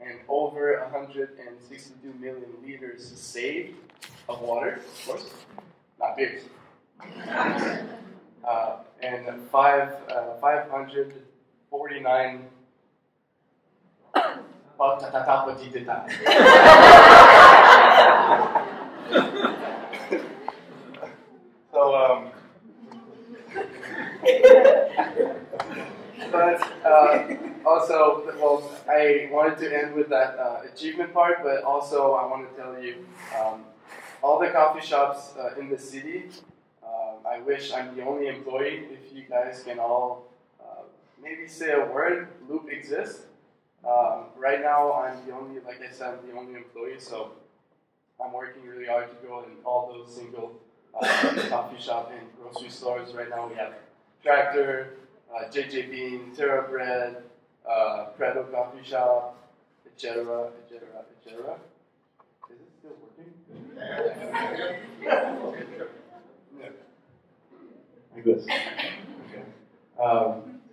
and over 162 million liters saved of water, of course, not beers. And 549 So, but also, well, I wanted to end with that achievement part, but also I want to tell you, all the coffee shops in the city, I wish I'm the only employee. If you guys can all maybe say a word, Loop exists. Right now, I'm the only, like I said, I'm the only employee, so I'm working really hard to go in all those single coffee shop and grocery stores. Right now, we have Tractor, JJ Bean, Terra Bread, Prado Coffee Shop, etc., etc., etc. Is it still working? Yeah. Like this. Okay.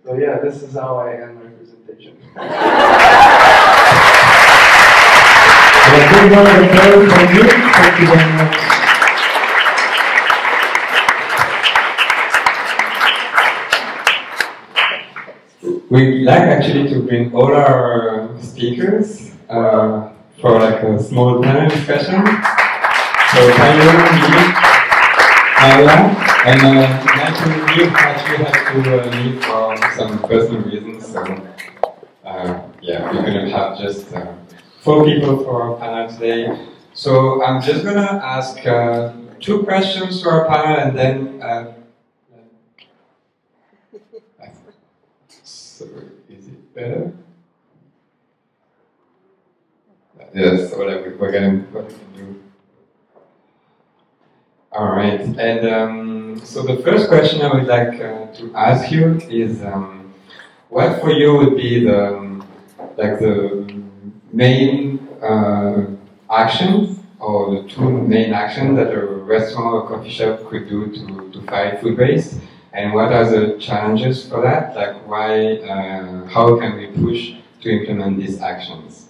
So yeah, this is how I end my presentation. Thank you very much. We'd like actually to bring all our speakers for like a small panel discussion. So Taeyoung, me, Ella, and naturally you actually have to leave for some personal reasons. So yeah, we're gonna have just 4 people for our panel today. So I'm just gonna ask 2 questions to our panel, and then. So is it better? Yes, whatever we're gonna what we can do. All right, and so the first question I would like to ask you is, what for you would be the main actions or the 2 main actions that a restaurant or coffee shop could do to fight food waste? And what are the challenges for that? Like why, how can we push to implement these actions?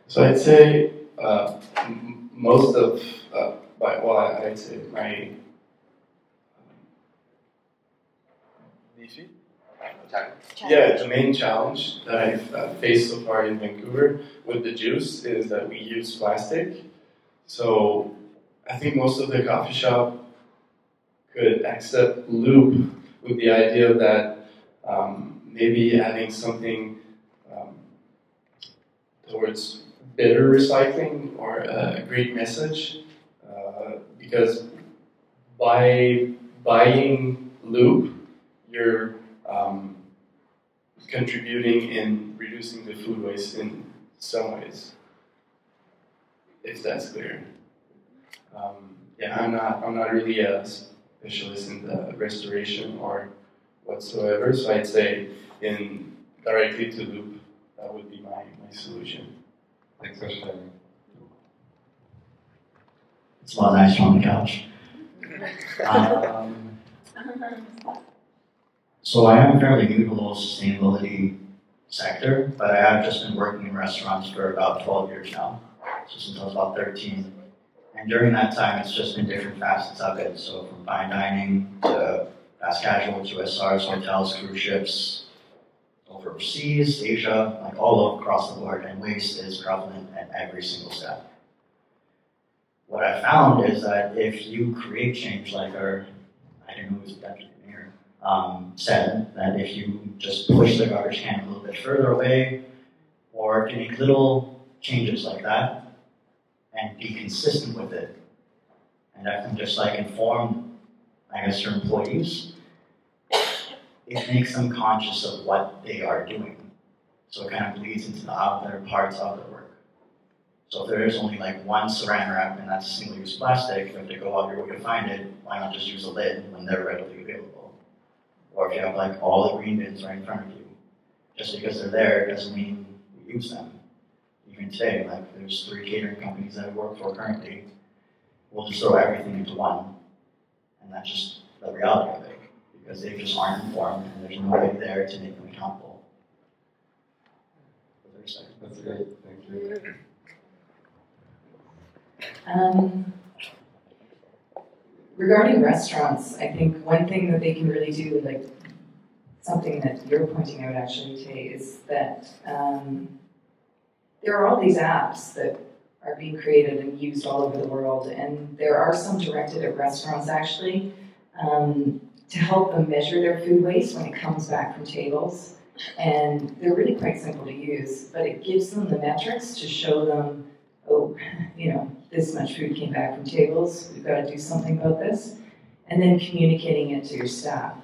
So I'd say most of, I'd say my yeah, the main challenge that I've faced so far in Vancouver with the juice is that we use plastic. So I think most of the coffee shop could accept loop with the idea that maybe adding something towards better recycling or a great message, because by buying loop, you're contributing in reducing the food waste in some ways, if that's clear. Yeah, I'm not really a specialist in the restoration or whatsoever, so I'd say in directly to loop, that would be my solution. Thanks for sharing. It's a lot nicer on the couch. So I am fairly new to the whole sustainability sector, but I have just been working in restaurants for about 12 years now, so since I was about 13. And during that time, it's just been different facets of it. So from fine dining to fast casual, QSRs, hotels, cruise ships, overseas, Asia, like all across the board, and waste is prevalent at every single step. What I found is that if you create change, like our, I don't know who's deputy mayor, said, that if you just push the garbage can a little bit further away, or to make little changes like that, and be consistent with it, and that can just like inform, I guess, your employees, it makes them conscious of what they are doing. So it kind of bleeds into the other parts of their work. So if there is only like one saran wrap and that's a single-use plastic, if they go out your way to find it, why not just use a lid when they're readily available? Or if you have like all the green bins right in front of you, just because they're there doesn't mean you use them. Even today, like there's 3 catering companies that I work for currently, we'll just throw everything into one. And that's just the reality of it, because they just aren't informed and there's nobody there to make them accountable. That's great, thank you. Regarding restaurants, I think one thing that they can really do, like something that you're pointing out actually, Tay, is that there are all these apps that are being created and used all over the world, and there are some directed at restaurants actually to help them measure their food waste when it comes back from tables. And they're really quite simple to use, but it gives them the metrics to show them, oh, you know, this much food came back from tables, we've got to do something about this. and then communicating it to your staff.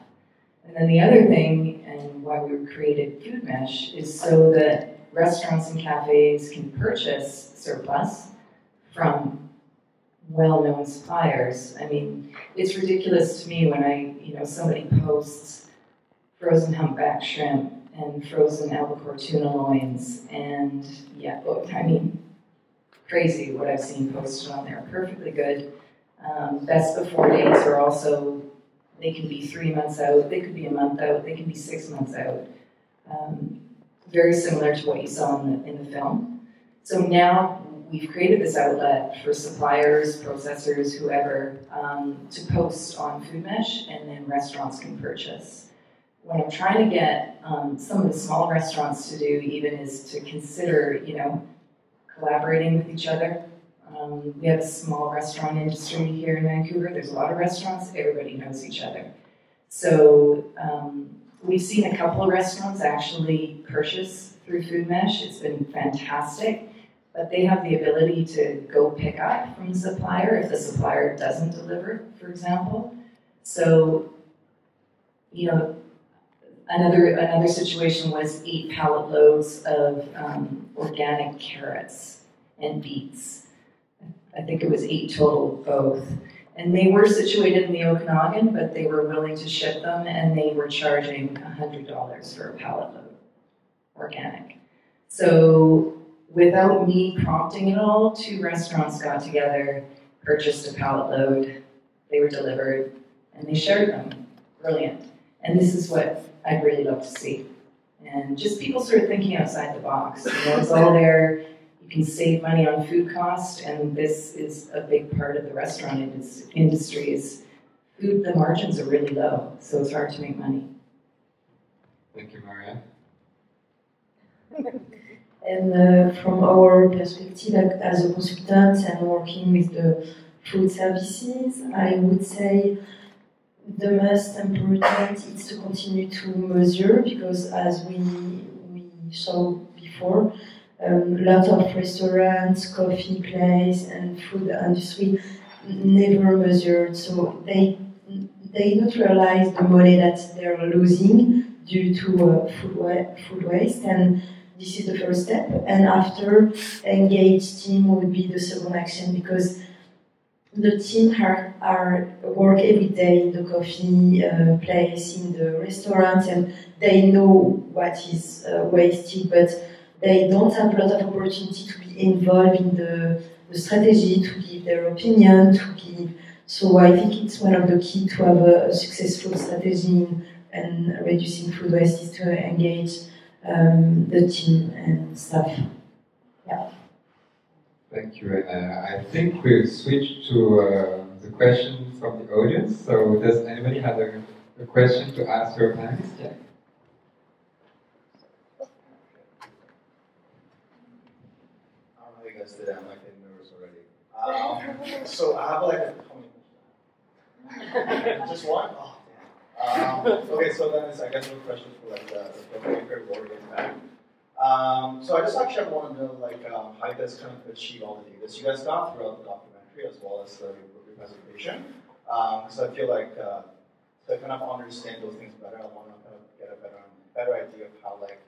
And then the other thing, and why we created Food Mesh, is so that restaurants and cafes can purchase surplus from well-known suppliers. I mean, it's ridiculous to me when somebody posts frozen humpback shrimp and frozen albacore tuna loins, and crazy what I've seen posted on there. Perfectly good. Best before dates are also, they can be 3 months out, they could be a month out, they can be 6 months out. Very similar to what you saw in the film. So now we've created this outlet for suppliers, processors, whoever, to post on Food Mesh, and then restaurants can purchase. What I'm trying to get some of the small restaurants to do even is to consider, collaborating with each other. We have a small restaurant industry here in Vancouver. There's a lot of restaurants. Everybody knows each other. So we've seen a couple of restaurants actually purchase through Food Mesh. It's been fantastic. But they have the ability to go pick up from the supplier if the supplier doesn't deliver, for example. So, another situation was 8 pallet loads of organic carrots and beets. I think it was 8 total of both. And they were situated in the Okanagan, but they were willing to ship them, and they were charging $100 for a pallet load, organic. So without me prompting it all, 2 restaurants got together, purchased a pallet load, they were delivered, and they shared them. Brilliant. And this is what I'd really love to see. And just people sort of thinking outside the box. It's all there. You can save money on food costs, and this is a big part of the restaurant industry. Is food, the margins are really low, so it's hard to make money. Thank you, Maria. And from our perspective as a consultant and working with the food services, I would say the most important is to continue to measure, because as we saw before, a lot of restaurants, coffee places, and food industry never measured, so they neutralize the money that they're losing due to food waste, and this is the first step. And after, engaged team would be the second action, because the team are work every day in the coffee place, in the restaurant, and they know what is wasted, but they don't have a lot of opportunity to be involved in the strategy, to give their opinion, to give. So I think it's one of the key to have a successful strategy in reducing food waste is to engage the team and staff. Yeah. Thank you. I think we'll switch to the question from the audience. So does anybody have a question to ask your panelists? Yeah. I don't know how you guys did it. I'm like getting nervous already. So I have like how many? Just one? Oh, damn. Okay, so then I guess no questions for like the filmmaker or getting back. So I just actually want to know like how you guys kind of achieve all the data. So you guys got throughout the documentary as well as the presentation. So I feel like to kind of understand those things better, I want to kind of get a better idea of how like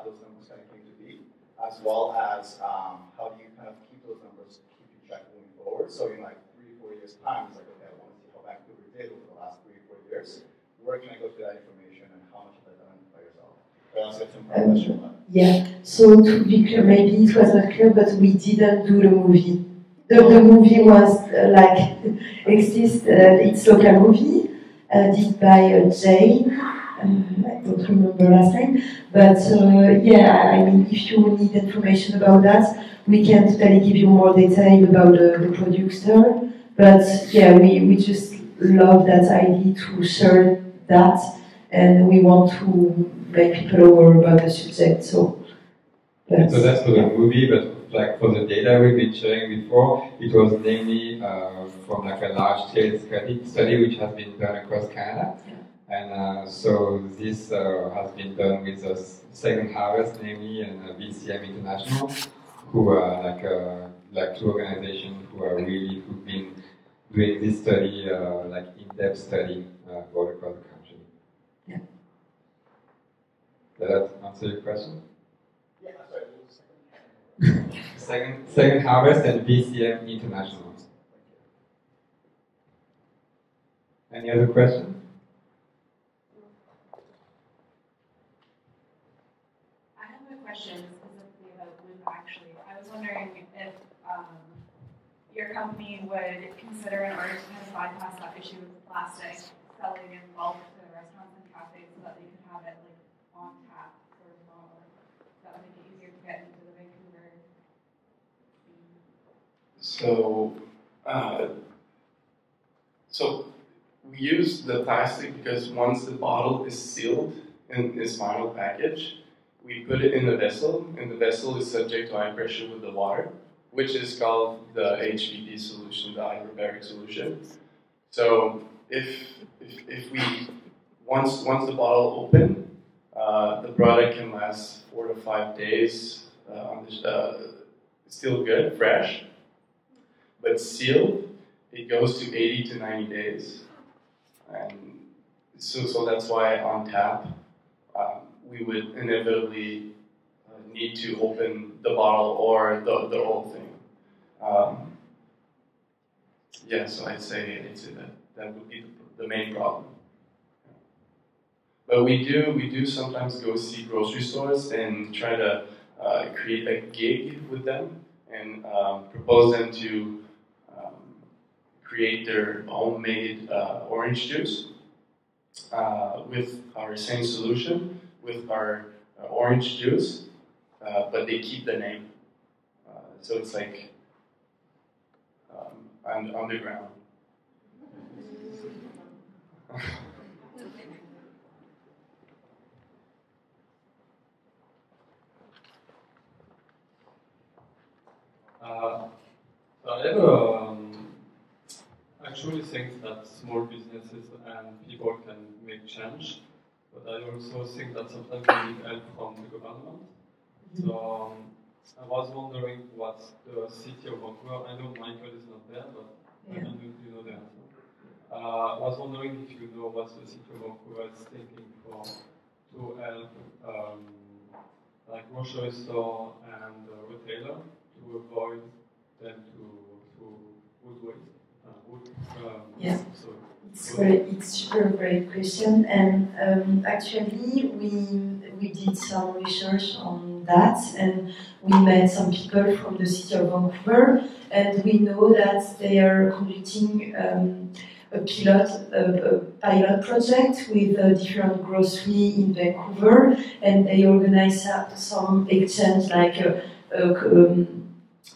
those numbers kind of came to be, as well as how do you kind of keep those numbers, keep you track moving forward. So in like 3-4 years time, it's like, okay, I want to see how Vancouver did over the last 3-4 years. Where can I go to that information, and how much have I done by yourself? Yeah, so to be clear, maybe it was not clear, but we didn't do the movie. The movie was it's local movie, did by Jane, I don't remember last name, but yeah, I mean, if you need information about that, we can totally give you more detail about the producer, but yeah, we just love that idea to share that, and we want to make people aware about the subject. So that's for the movie, but like for the data we've been sharing before, it was mainly from like a large-scale study which has been done across Canada, and so this has been done with the Second Harvest, namely, and BCM International, who are like two organizations who've been doing this study, like in-depth study, all across the country. Yeah. Does that answer your question? Yeah, sorry. Second Harvest and VCM International. Any other questions? I have a question specifically about Wiebe, actually. I was wondering if your company would consider, in order to kind of bypass that issue with plastic, selling in bulk to restaurants and cafes so that they could have it like on tap sort of model. That would make it easier to get into the Vancouver scene. So we use the plastic because once the bottle is sealed in its final package, we put it in a vessel, and the vessel is subject to high pressure with the water, which is called the HVP solution, the hyperbaric solution. So if we once the bottle open, the product can last 4 to 5 days, still good, fresh, but sealed, it goes to 80 to 90 days. And so that's why on tap, we would inevitably need to open the bottle or the whole thing. Yeah, so I'd say that would be the main problem. But we do sometimes go see grocery stores and try to create a gig with them and propose them to create their homemade orange juice with our same solution, with our orange juice, but they keep the name. So it's like underground. I actually think that small businesses and people can make change, but I also think that sometimes we need help from the government. So I was wondering what the city of Vancouver, I know Michael is not there, but I don't know if you know the answer. I was wondering if you know what the city of Vancouver is thinking to help like grocery store and retailer to avoid them to wood waste. Yeah, it's super great question, and actually we did some research on that, and we met some people from the city of Vancouver, and we know that they are conducting a pilot project with different grocery in Vancouver, and they organize some exchange, like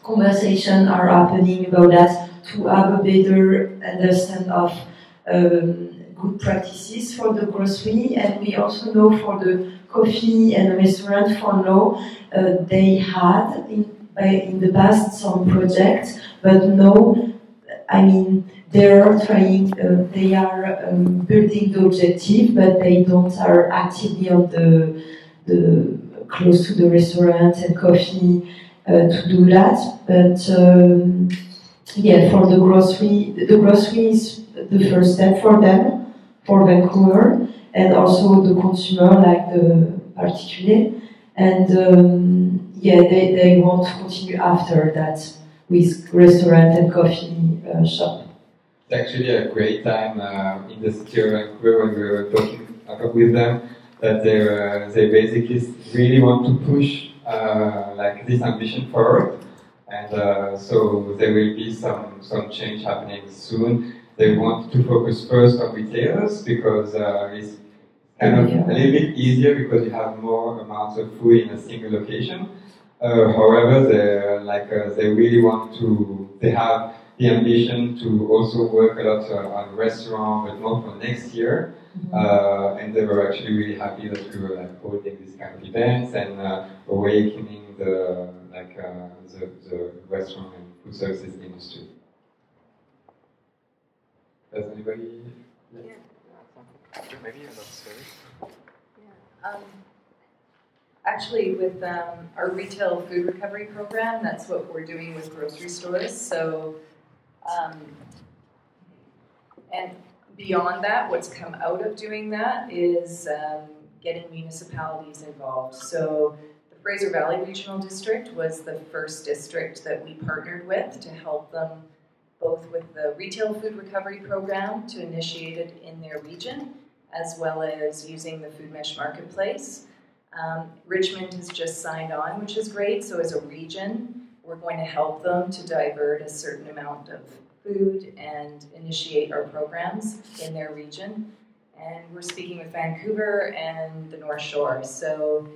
conversation are happening about that, to have a better understanding of good practices for the grocery. And we also know for the coffee and restaurant, for now, they had in the past some projects, but now, I mean, they are trying, they are building the objective, but they don't are actively on the close to the restaurant and coffee to do that. But yeah, for the grocery is the first step for them, for Vancouver, and also the consumer, like the particular. And yeah, they want to continue after that with restaurant and coffee shop. It's actually a great time in the city of Vancouver when we were talking with them, that they basically really want to push like this ambition forward. And so there will be some change happening soon. They want to focus first on retailers because it's kind of a little bit easier because you have more amounts of food in a single location. However, they really want to. They have the ambition to also work a lot on restaurant, but more for next year. And they were actually really happy that we were holding these kind of events and awakening the restaurant and food services industry. Does anybody? Yeah. Maybe about service. Yeah. Actually, with our retail food recovery program, that's what we're doing with grocery stores. So And beyond that, what's come out of doing that is getting municipalities involved. So the Fraser Valley Regional District was the first district that we partnered with to help them both with the retail food recovery program to initiate it in their region, as well as using the Food Mesh Marketplace. Richmond has just signed on, which is great. So as a region, we're going to help them to divert a certain amount of food and initiate our programs in their region. And we're speaking with Vancouver and the North Shore. So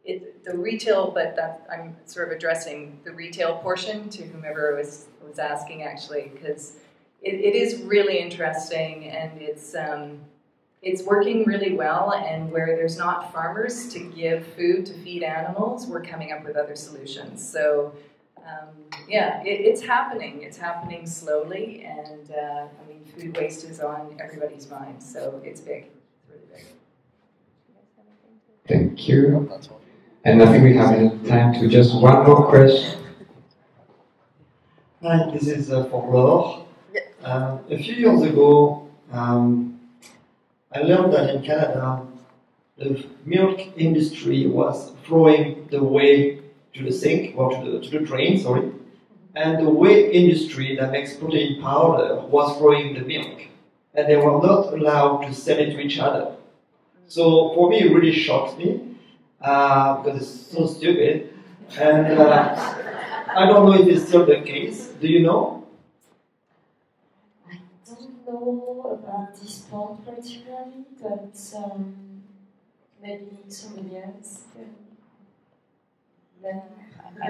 the retail, but that I'm sort of addressing the retail portion to whomever was asking actually, because it is really interesting and it's working really well. And where there's not farmers to give food to feed animals, we're coming up with other solutions. So yeah, it's happening. It's happening slowly, and I mean, food waste is on everybody's mind, so it's big. It's really big. Thank you. And I think we have time to just one more question. Hi, this is for Laure. A few years ago, I learned that in Canada, the milk industry was throwing the whey to the sink, or to the drain, sorry. And the whey industry that makes protein powder was throwing the milk. And they were not allowed to sell it to each other. So for me, it really shocked me, because it's so stupid. And I don't know if it's still the case. Do you know? I don't know about this point particularly, but maybe somebody else can. I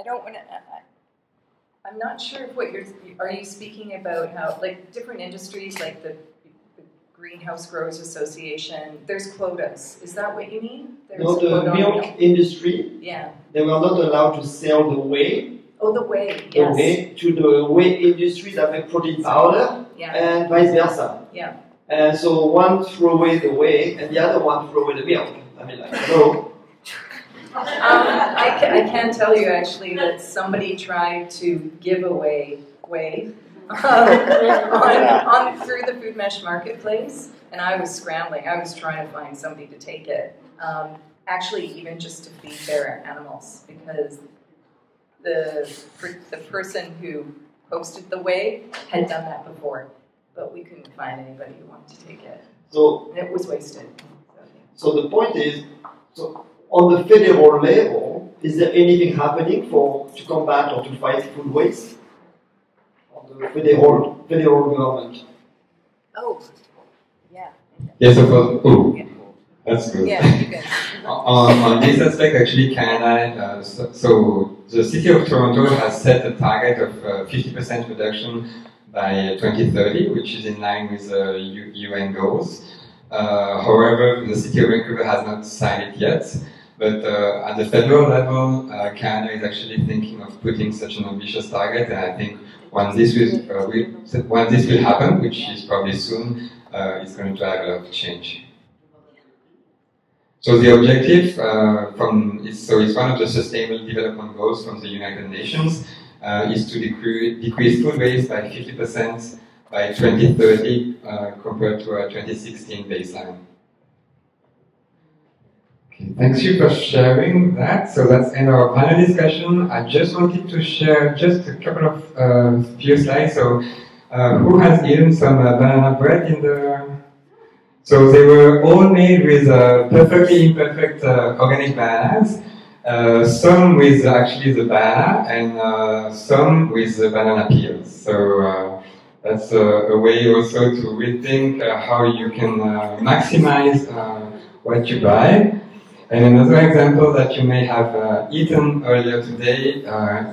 don't want to. I'm not sure what are you speaking about? How like different industries, like the Greenhouse Growers Association. There's quotas. Is that what you mean? No, the milk industry. Yeah. They were not allowed to sell the whey. Oh, the whey. The Yes. whey to the whey industry that make protein powder. Yeah. And vice versa. Yeah. And so one threw away the whey, and the other one threw away the milk. I mean, like, so. I can tell you actually that somebody tried to give away whey through the Food Mesh Marketplace, and I was scrambling. I was trying to find somebody to take it, actually even just to feed their animals, because the person who posted the whey had done that before, but we couldn't find anybody who wanted to take it. So, and it was wasted. So the point is, so on the federal level, is there anything happening to combat or to fight food waste? On the federal government? Oh, yeah. Yes, of course. That's good. Yeah, you can. On this aspect, actually, Canada, so the city of Toronto has set a target of 50% reduction by 2030, which is in line with UN goals. However, the city of Vancouver has not signed it yet. But at the federal level, Canada is actually thinking of putting such an ambitious target, and I think once this will happen, which is probably soon, it's going to drive a lot of change. So the objective it's one of the Sustainable Development Goals from the United Nations, is to decrease food waste by 50% by 2030 compared to our 2016 baseline. Okay, thanks you for sharing that. So that's end our panel discussion. I just wanted to share just a couple of few slides. So who has eaten some banana bread in the... So they were all made with perfectly imperfect organic bananas. Some with actually the banana and some with the banana peels. So that's a way also to rethink how you can maximize what you buy. And another example that you may have eaten earlier today,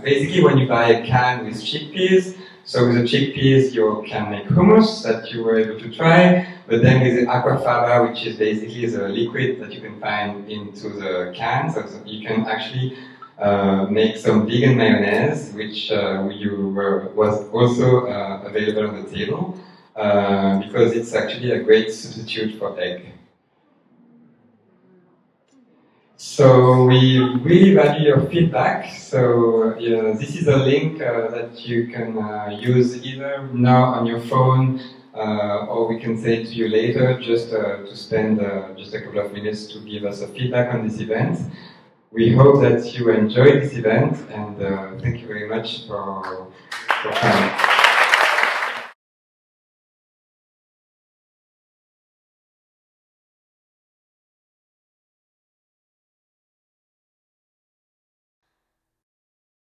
basically when you buy a can with chickpeas, so with the chickpeas you can make hummus that you were able to try, but then with the aquafaba, which is basically the liquid that you can find into the can, so you can actually make some vegan mayonnaise, which was also available on the table, because it's actually a great substitute for egg. So we really value your feedback. So this is a link that you can use either now on your phone, or we can say to you later, just to spend just a couple of minutes to give us a feedback on this event. We hope that you enjoyed this event, and thank you very much for coming.